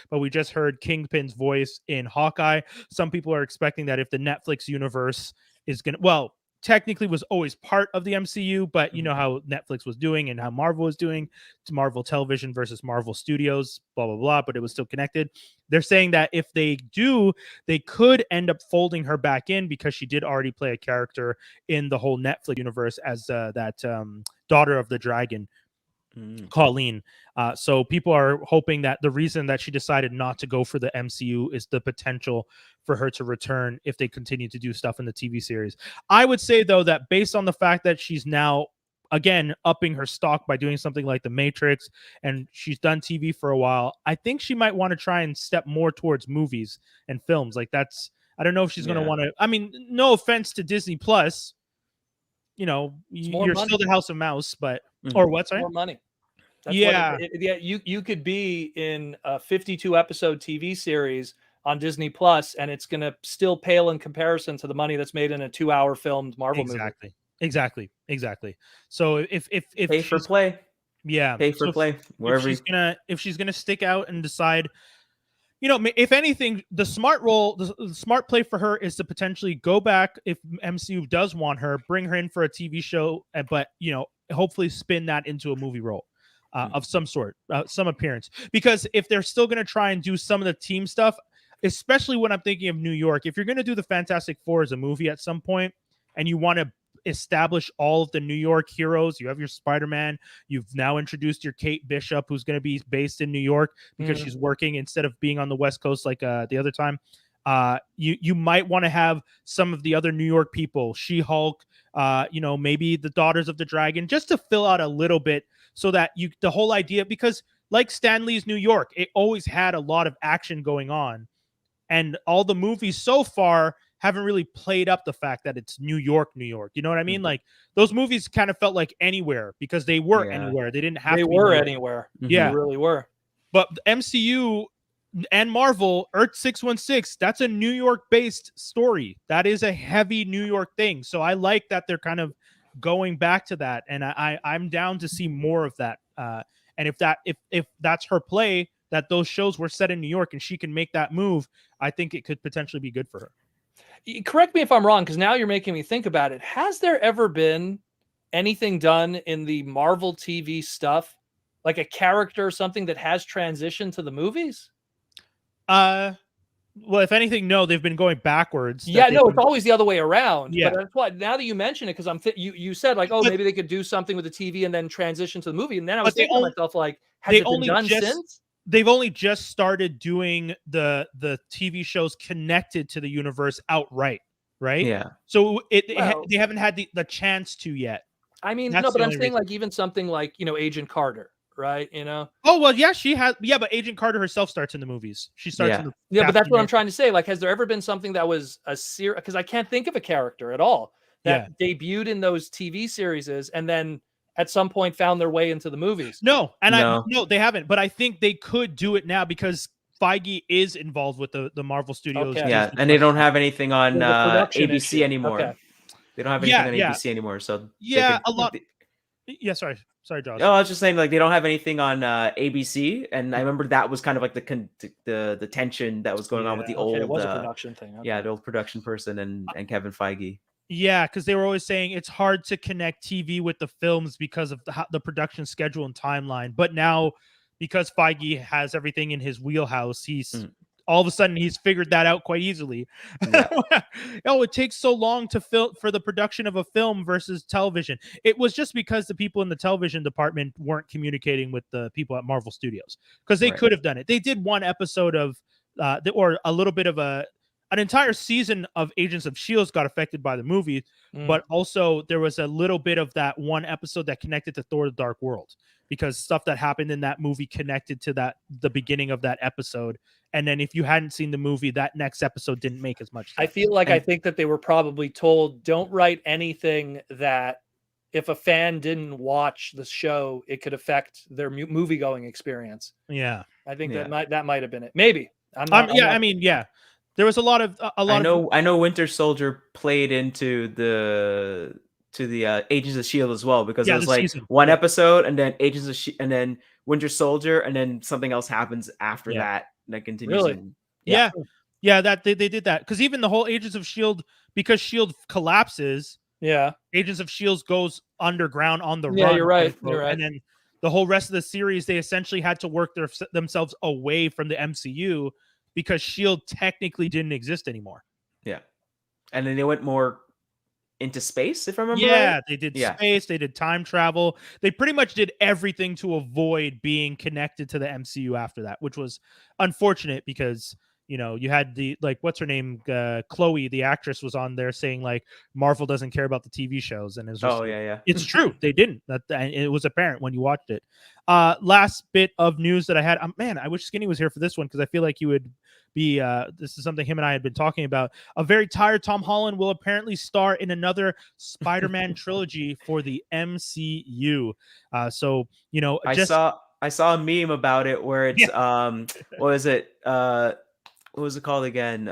but we just heard Kingpin's voice in Hawkeye. Some people are expecting that if the Netflix universe is technically was always part of the MCU, but you know how Netflix was doing and how Marvel was doing, to Marvel Television versus Marvel Studios, blah, blah, blah, but it was still connected. They're saying that if they do, they could end up folding her back in because she did already play a character in the whole Netflix universe as that daughter of the dragon, Colleen. So people are hoping that the reason that she decided not to go for the MCU is the potential for her to return if they continue to do stuff in the TV series. I would say, though, that based on the fact that she's now, again, upping her stock by doing something like The Matrix, and she's done TV for a while, I think she might want to try and step more towards movies and films. Like that's, I don't know if she's going to want to, I mean, no offense to Disney Plus, you're still the House of Mouse, but, or what, sorry? More money. That's you could be in a 52 episode TV series on Disney Plus, and it's going to still pale in comparison to the money that's made in a 2-hour filmed Marvel movie. Exactly. So if pay for play, pay for play. Wherever if she's gonna stick out and decide, if anything, the smart play for her is to potentially go back if MCU does want her, bring her in for a TV show, but hopefully spin that into a movie role. Of some sort, some appearance. Because if they're still going to try and do some of the team stuff, especially when I'm thinking of New York, if you're going to do the Fantastic Four as a movie at some point, and you want to establish all of the New York heroes, you have your Spider-Man, you've now introduced your Kate Bishop, who's going to be based in New York because she's working instead of being on the West Coast like the other time. You might want to have some of the other New York people, She-Hulk, maybe the Daughters of the Dragon, just to fill out a little bit so that the whole idea, because like Stan Lee's New York, it always had a lot of action going on. And all the movies so far haven't really played up the fact that it's New York. You know what I mean? Like those movies kind of felt like anywhere because they were anywhere. They didn't have they to were be anywhere. Yeah, They really were. But the MCU and Marvel, Earth 616, that's a New York based story. That is a heavy New York thing. So I like that they're kind of going back to that, and I'm down to see more of that. And if that's her play, that those shows were set in New York and she can make that move, I think it could potentially be good for her. Correct me if I'm wrong, because now you're making me think about it. Has there ever been anything done in the Marvel TV stuff, like a character or something that has transitioned to the movies? Well, if anything, no, they've been going backwards. Yeah, no, it's always the other way around. Yeah. But that's what, now that you mention it, because you said like, oh, maybe they could do something with the TV and then transition to the movie. And then I was thinking to myself, like, has it been done since? They've only just started doing the TV shows connected to the universe outright, right? Yeah. So they haven't had the chance to yet. I mean, no, but I'm saying like even something like, Agent Carter, right? Oh, well, yeah, she has. Yeah, but Agent Carter herself starts in the movies. She starts in the but that's what I'm trying to say. Like, has there ever been something that was a series? Because I can't think of a character at all that debuted in those TV series and then at some point found their way into the movies. No, they haven't. But I think they could do it now because Feige is involved with the Marvel Studios. Okay. Yeah, and they don't have anything on ABC anymore. Okay. They don't have anything on ABC anymore. So a lot. Sorry, Josh. No, I was just saying, like, they don't have anything on ABC, and I remember that was kind of like the tension that was going on with the old. It was a production thing. Okay. Yeah, the old production person and Kevin Feige. Yeah, because they were always saying it's hard to connect TV with the films because of the production schedule and timeline. But now, because Feige has everything in his wheelhouse, he's all of a sudden he's figured that out quite easily. Yeah. It takes so long to for the production of a film versus television. It was just because the people in the television department weren't communicating with the people at Marvel Studios, because they could have done it. They did one episode of or a little bit of an entire season of Agents of S.H.I.E.L.D. got affected by the movie, but also there was a little bit of that one episode that connected to Thor: The Dark World, because stuff that happened in that movie connected to the beginning of that episode. And then if you hadn't seen the movie, that next episode didn't make as much sense. I feel like I think that they were probably told, don't write anything that if a fan didn't watch the show, it could affect their movie-going experience. Yeah. I think that might have been it. Maybe. There was a lot of I know Winter Soldier played into the Agents of S.H.I.E.L.D. as well, because it was like one episode and then Agents of S.H.I.E.L.D. and then Winter Soldier and then something else happens after that continues. Really? That they did that, because even the whole Agents of S.H.I.E.L.D., because S.H.I.E.L.D. collapses, Agents of S.H.I.E.L.D. goes underground on the run. Yeah, you're right. And then the whole rest of the series, they essentially had to work themselves away from the MCU, because S.H.I.E.L.D. technically didn't exist anymore. Yeah. And then they went more into space, if I remember right. Yeah, they did space, they did time travel. They pretty much did everything to avoid being connected to the MCU after that, which was unfortunate because, you had what's her name? Chloe, the actress, was on there saying like Marvel doesn't care about the TV shows. And it's just, it's true. They didn't. It was apparent when you watched it. Last bit of news that I had, man, I wish Skinny was here for this one, because I feel like he would be, this is something him and I had been talking about. A very tired Tom Holland will apparently star in another Spider-Man trilogy for the MCU. I saw a meme about it where it's what was it? What was it called again?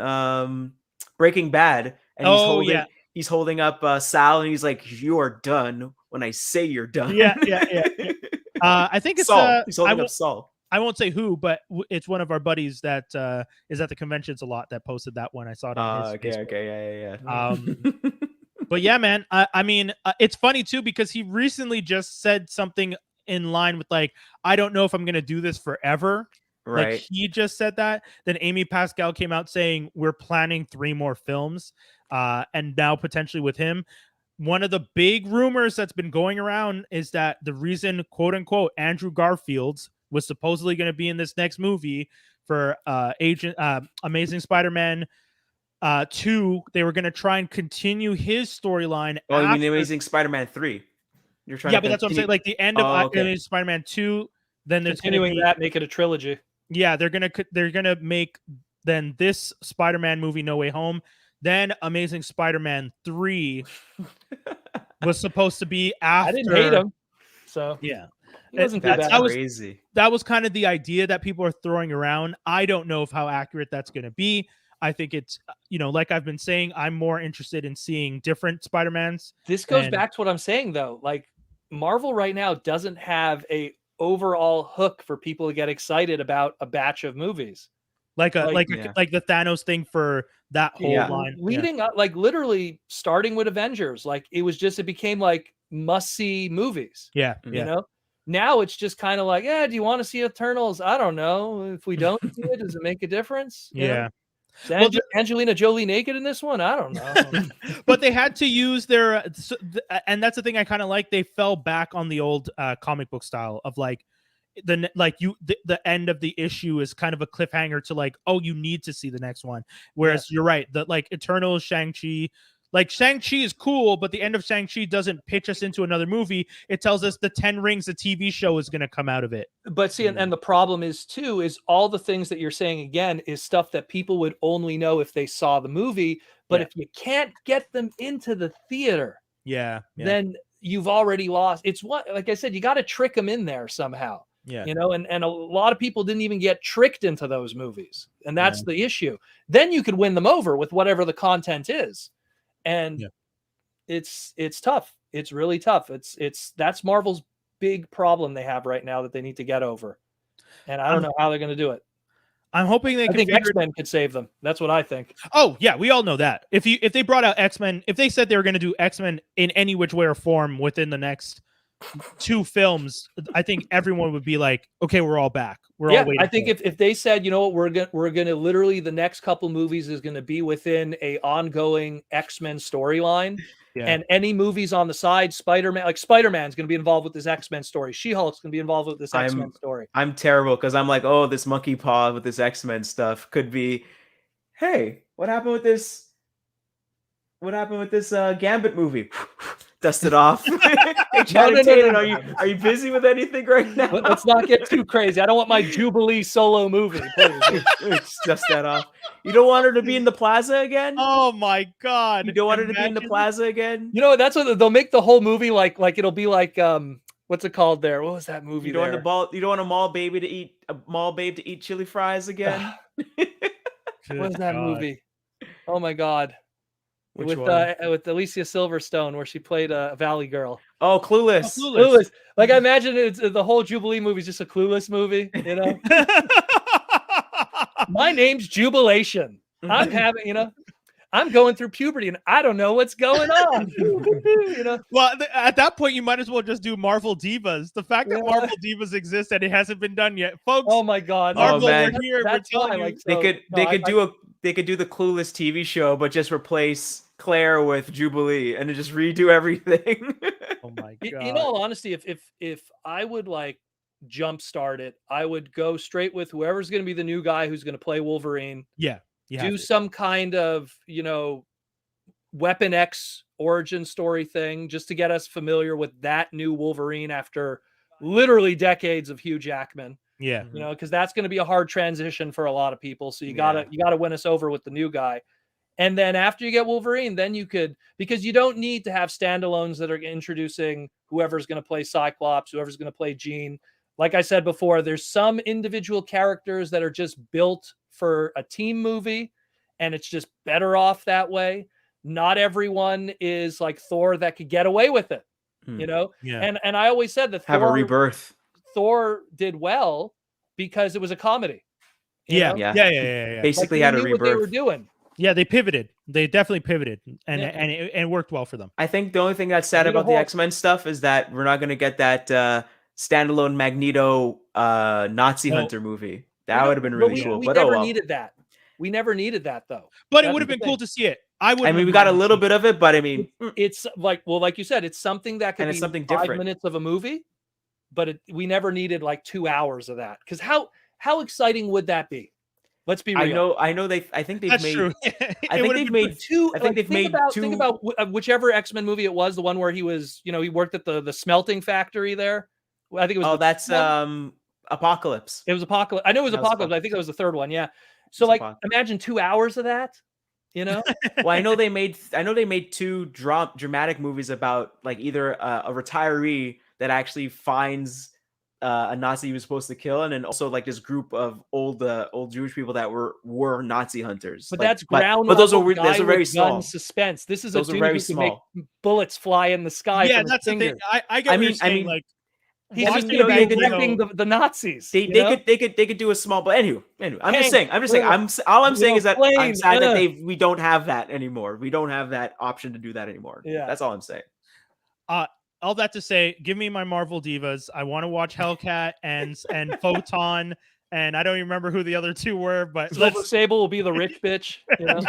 Breaking Bad. And he's holding up Sal, and he's like, "You are done when I say you're done." Yeah. I think it's Saul. He's holding up Saul. I won't say who, but it's one of our buddies that is at the conventions a lot that posted that one. I saw it on his Facebook. Yeah. But yeah, man, I mean, it's funny too, because he recently just said something in line with like, I don't know if I'm going to do this forever. Right. Like, he just said that. Then Amy Pascal came out saying we're planning 3 more films, and now potentially with him. One of the big rumors that's been going around is that the reason, quote unquote, Andrew Garfield was supposedly going to be in this next movie for Amazing Spider-Man 2, they were going to try and continue his storyline. Oh, you mean Amazing Spider-Man 3? You're trying. Yeah, but that's what I'm saying. Like the end of Amazing Spider-Man 2. Then there's continuing that, make it a trilogy. Yeah, they're gonna make then this Spider-Man movie, No Way Home, Then Amazing Spider-Man 3 was supposed to be after. I didn't hate him. So Yeah. he wasn't too That's bad. crazy. That was kind of the idea that people are throwing around. I don't know if how accurate that's going to be. I think it's, like I've been saying, I'm more interested in seeing different Spider-Mans. This goes back to what I'm saying, though. Like, Marvel right now doesn't have a overall hook for people to get excited about a batch of movies. Like the Thanos thing for that whole line. Leading up, like literally starting with Avengers, like it became like must-see movies. Yeah. You know? Now it's just kind of like, do you want to see Eternals? I don't know. If we don't see it, does it make a difference? You know? Is Angelina Jolie naked in this one? I don't know. But they had to use their, and that's the thing I kind of like. They fell back on the old comic book style of like the end of the issue is kind of a cliffhanger to like, oh, you need to see the next one. Whereas you're right, that like Eternals, Shang-Chi. Like Shang-Chi is cool, but the end of Shang-Chi doesn't pitch us into another movie. It tells us the 10 Rings, the TV show, is going to come out of it. But see, and the problem is too, is all the things that you're saying again is stuff that people would only know if they saw the movie. But if you can't get them into the theater, then you've already lost. It's what, like I said, you got to trick them in there somehow. Yeah. And a lot of people didn't even get tricked into those movies. And that's the issue. Then you could win them over with whatever the content is. And it's tough. It's really tough. That's Marvel's big problem they have right now that they need to get over. And I don't know how they're going to do it. I'm hoping I think X-Men could save them. That's what I think. Oh yeah, we all know that. If they brought out X-Men, if they said they were going to do X-Men in any which way or form within the next 2 films, I think everyone would be like, okay, we're all back. We're all waiting. I think if they said, you know what, we're gonna literally the next couple movies is gonna be within a ongoing X-Men storyline, and any movies on the side, Spider-Man's gonna be involved with this X-Men story. She-Hulk's gonna be involved with this X-Men story. I'm terrible because I'm like, oh, this monkey paw with this X-Men stuff could be, hey, what happened with this? What happened with this Gambit movie? Dust it off. Hey, Channing Tatum, are you busy with anything right now? Let's not get too crazy. I don't want my Jubilee solo movie. Please dust that off. You don't want her to be in the plaza again? Oh my God! You don't want her to be in the plaza again? You know, that's what they'll make the whole movie like it'll be like what's it called there? What was that movie? You don't want a mall babe to eat chili fries again? What was that movie? Oh my God. With Alicia Silverstone, where she played a Valley Girl. Oh, Clueless. Clueless. Like I imagine it's the whole Jubilee movie is just a Clueless movie. You know, my name's Jubilation. I'm having, I'm going through puberty and I don't know what's going on. Well, at that point, you might as well just do Marvel Divas. The fact that Marvel Divas exist and it hasn't been done yet, folks. Oh my God, Marvel, we're here. We're telling you. They could do the Clueless TV show, but just replace Claire with Jubilee and just redo everything. Oh my God. In all honesty, if I would like jumpstart it, I would go straight with whoever's going to be the new guy who's going to play Wolverine. Yeah. Do some kind of, Weapon X origin story thing just to get us familiar with that new Wolverine after literally decades of Hugh Jackman. Yeah. Because that's going to be a hard transition for a lot of people. So you gotta win us over with the new guy. And then after you get Wolverine, then you could, because you don't need to have standalones that are introducing whoever's going to play Cyclops, whoever's going to play Jean. Like I said before, there's some individual characters that are just built for a team movie, and it's just better off that way. Not everyone is like Thor that could get away with it, Yeah. And I always said that a rebirth. Thor did well because it was a comedy. Yeah. Basically, had a rebirth. What they were doing. Yeah, they pivoted. They definitely pivoted, and it worked well for them. I think the only thing that's sad about the X-Men stuff is that we're not going to get that standalone Magneto Nazi Hunter movie. That would have been really cool. We never needed that. We never needed that, though. But it would have been cool to see it. I mean, we got a little bit of it, but I mean, it's like you said, it's something that could be something 5 different. minutes of a movie, but we never needed like 2 hours of that. Because how exciting would that be? Let's be real. I know. I think they've made. True. I think they've made two. I think they've made two. Think about whichever X-Men movie it was, the one where he was, he worked at the smelting factory there. I think it was. Oh, that's Apocalypse. It was Apocalypse. I know it was Apocalypse. I think that was the third one. Yeah. So imagine 2 hours of that. You know, Well, I know they made 2 dramatic movies about like either a retiree that actually finds a Nazi he was supposed to kill, and then also like this group of old Jewish people that were Nazi hunters. but Like, that's ground. but those level are guy very with gun small. suspense. This is Those a are dude very who can make small. bullets fly in the sky. Yeah, from his that's the thing. fingers. I get what you're saying. mean, Like, He's watching just you going know, to you be could- wrecking the Nazis. They you know? could do a small, but anyway. I'm just saying. Hank, All I'm saying is that I'm plane, sad that we don't have that anymore. We don't have that option to do that anymore. Yeah. That's all I'm saying. all that to say, give me my Marvel divas. I want to watch Hellcat and Photon, and I don't even remember who the other two were, but Silver let's. Sable will be the rich bitch. You know?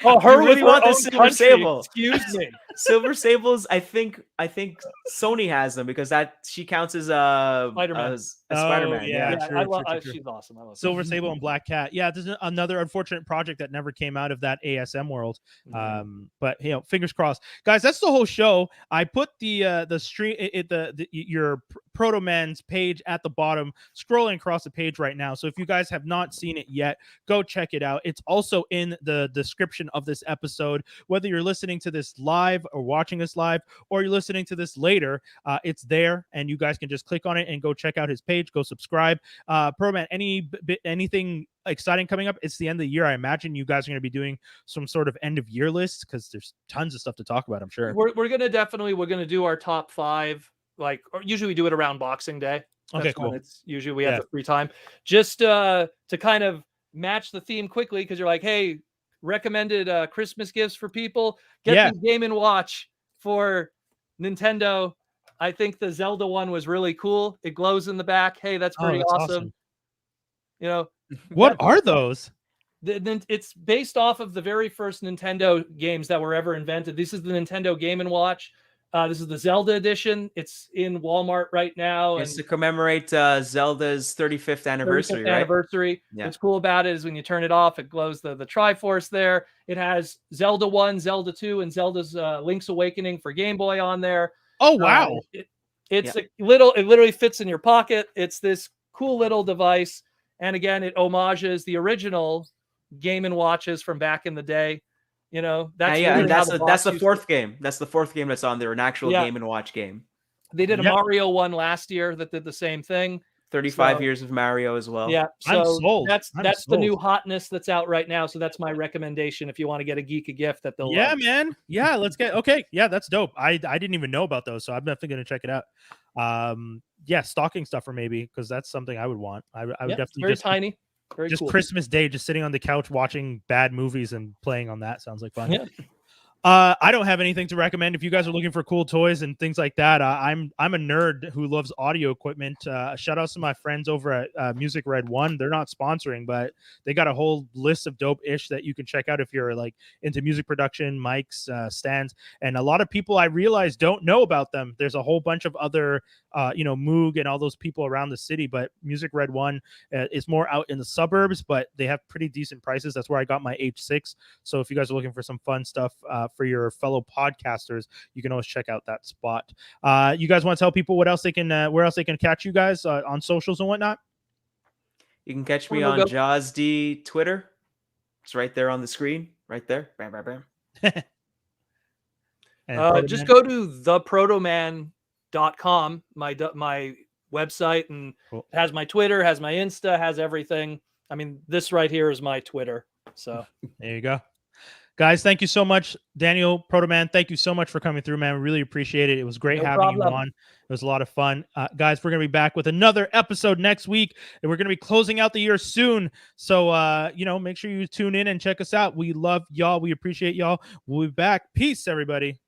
Oh, her really with want her the own Silver country. Sable? Excuse me. Silver Sables, I think Sony has them because that she counts as Spider-Man. as Spider-Man. yeah. Yeah. True, true. She's awesome. I love Silver Sable and Black Cat. Yeah, this is another unfortunate project that never came out of that ASM world. But you know, fingers crossed, guys. That's the whole show. I put the stream your Proto Man's page at the bottom, scrolling across the page right now. So if you guys have not seen it yet, go check it out. It's also in the description of this episode. Whether you're listening to this live or watching us live, or you're listening to this later, it's there, and you guys can just click on it and go check out his page. Go subscribe. Proto Man, anything exciting coming up? It's the end of the year. I imagine you guys are going to be doing some sort of end of year list because there's tons of stuff to talk about, I'm sure. We're gonna do our top 5. Like, or usually we do it around Boxing Day. Okay, cool. It's usually we have the free time. Just to kind of match the theme quickly, because you're like, hey, recommended Christmas gifts for people. Get the Game & Watch for Nintendo. I think the Zelda one was really cool. It glows in the back. Hey, that's pretty awesome. You know, what are those? It's based off of the very first Nintendo games that were ever invented. This is the Nintendo Game & Watch. This is the Zelda edition. It's in Walmart right now. It's to commemorate Zelda's 35th anniversary, right? Yeah. What's cool about it is when you turn it off, it glows the Triforce there. It has Zelda 1, Zelda 2, and Zelda's Link's Awakening for Game Boy on there. Oh, wow. It literally fits in your pocket. It's this cool little device. And again, it homages the original Game & Watches from back in the day. You know, that's the fourth game. That's the fourth game that's on there, an actual Game & Watch game. They did a Mario one last year that did the same thing. 35 years of Mario as well. Yeah, so I'm sold. That's the new hotness that's out right now. So that's my recommendation if you want to get a geek a gift that they'll love. Man. Yeah, let's get yeah, that's dope. I didn't even know about those, so I'm definitely gonna check it out. Stocking stuffer maybe, because that's something I would want. I would definitely very tiny. Very just cool. Christmas Day, just sitting on the couch watching bad movies and playing on that sounds like fun. Yeah. I don't have anything to recommend. If you guys are looking for cool toys and things like that, I'm a nerd who loves audio equipment. Shout out to my friends over at Music Red One. They're not sponsoring, but they got a whole list of dope ish that you can check out if you're like into music production, mics, stands, and a lot of people I realize don't know about them. There's a whole bunch of other, Moog and all those people around the city, but Music Red One is more out in the suburbs, but they have pretty decent prices. That's where I got my H6. So if you guys are looking for some fun stuff for your fellow podcasters, you can always check out that spot. You guys want to tell people what else they can where else they can catch you guys on socials and whatnot? You can catch me on Jaws D Twitter. It's right there on the screen, right there. Bam, bam, bam. Just go to theprotoman.com, my website, and it has my Twitter, has my Insta, has everything. I mean, this right here is my Twitter. So there you go. Guys, thank you so much. Daniel, Proto Man, thank you so much for coming through, man. We really appreciate it. It was great having you on. It was a lot of fun. Guys, we're going to be back with another episode next week, and we're going to be closing out the year soon. So, make sure you tune in and check us out. We love y'all. We appreciate y'all. We'll be back. Peace, everybody.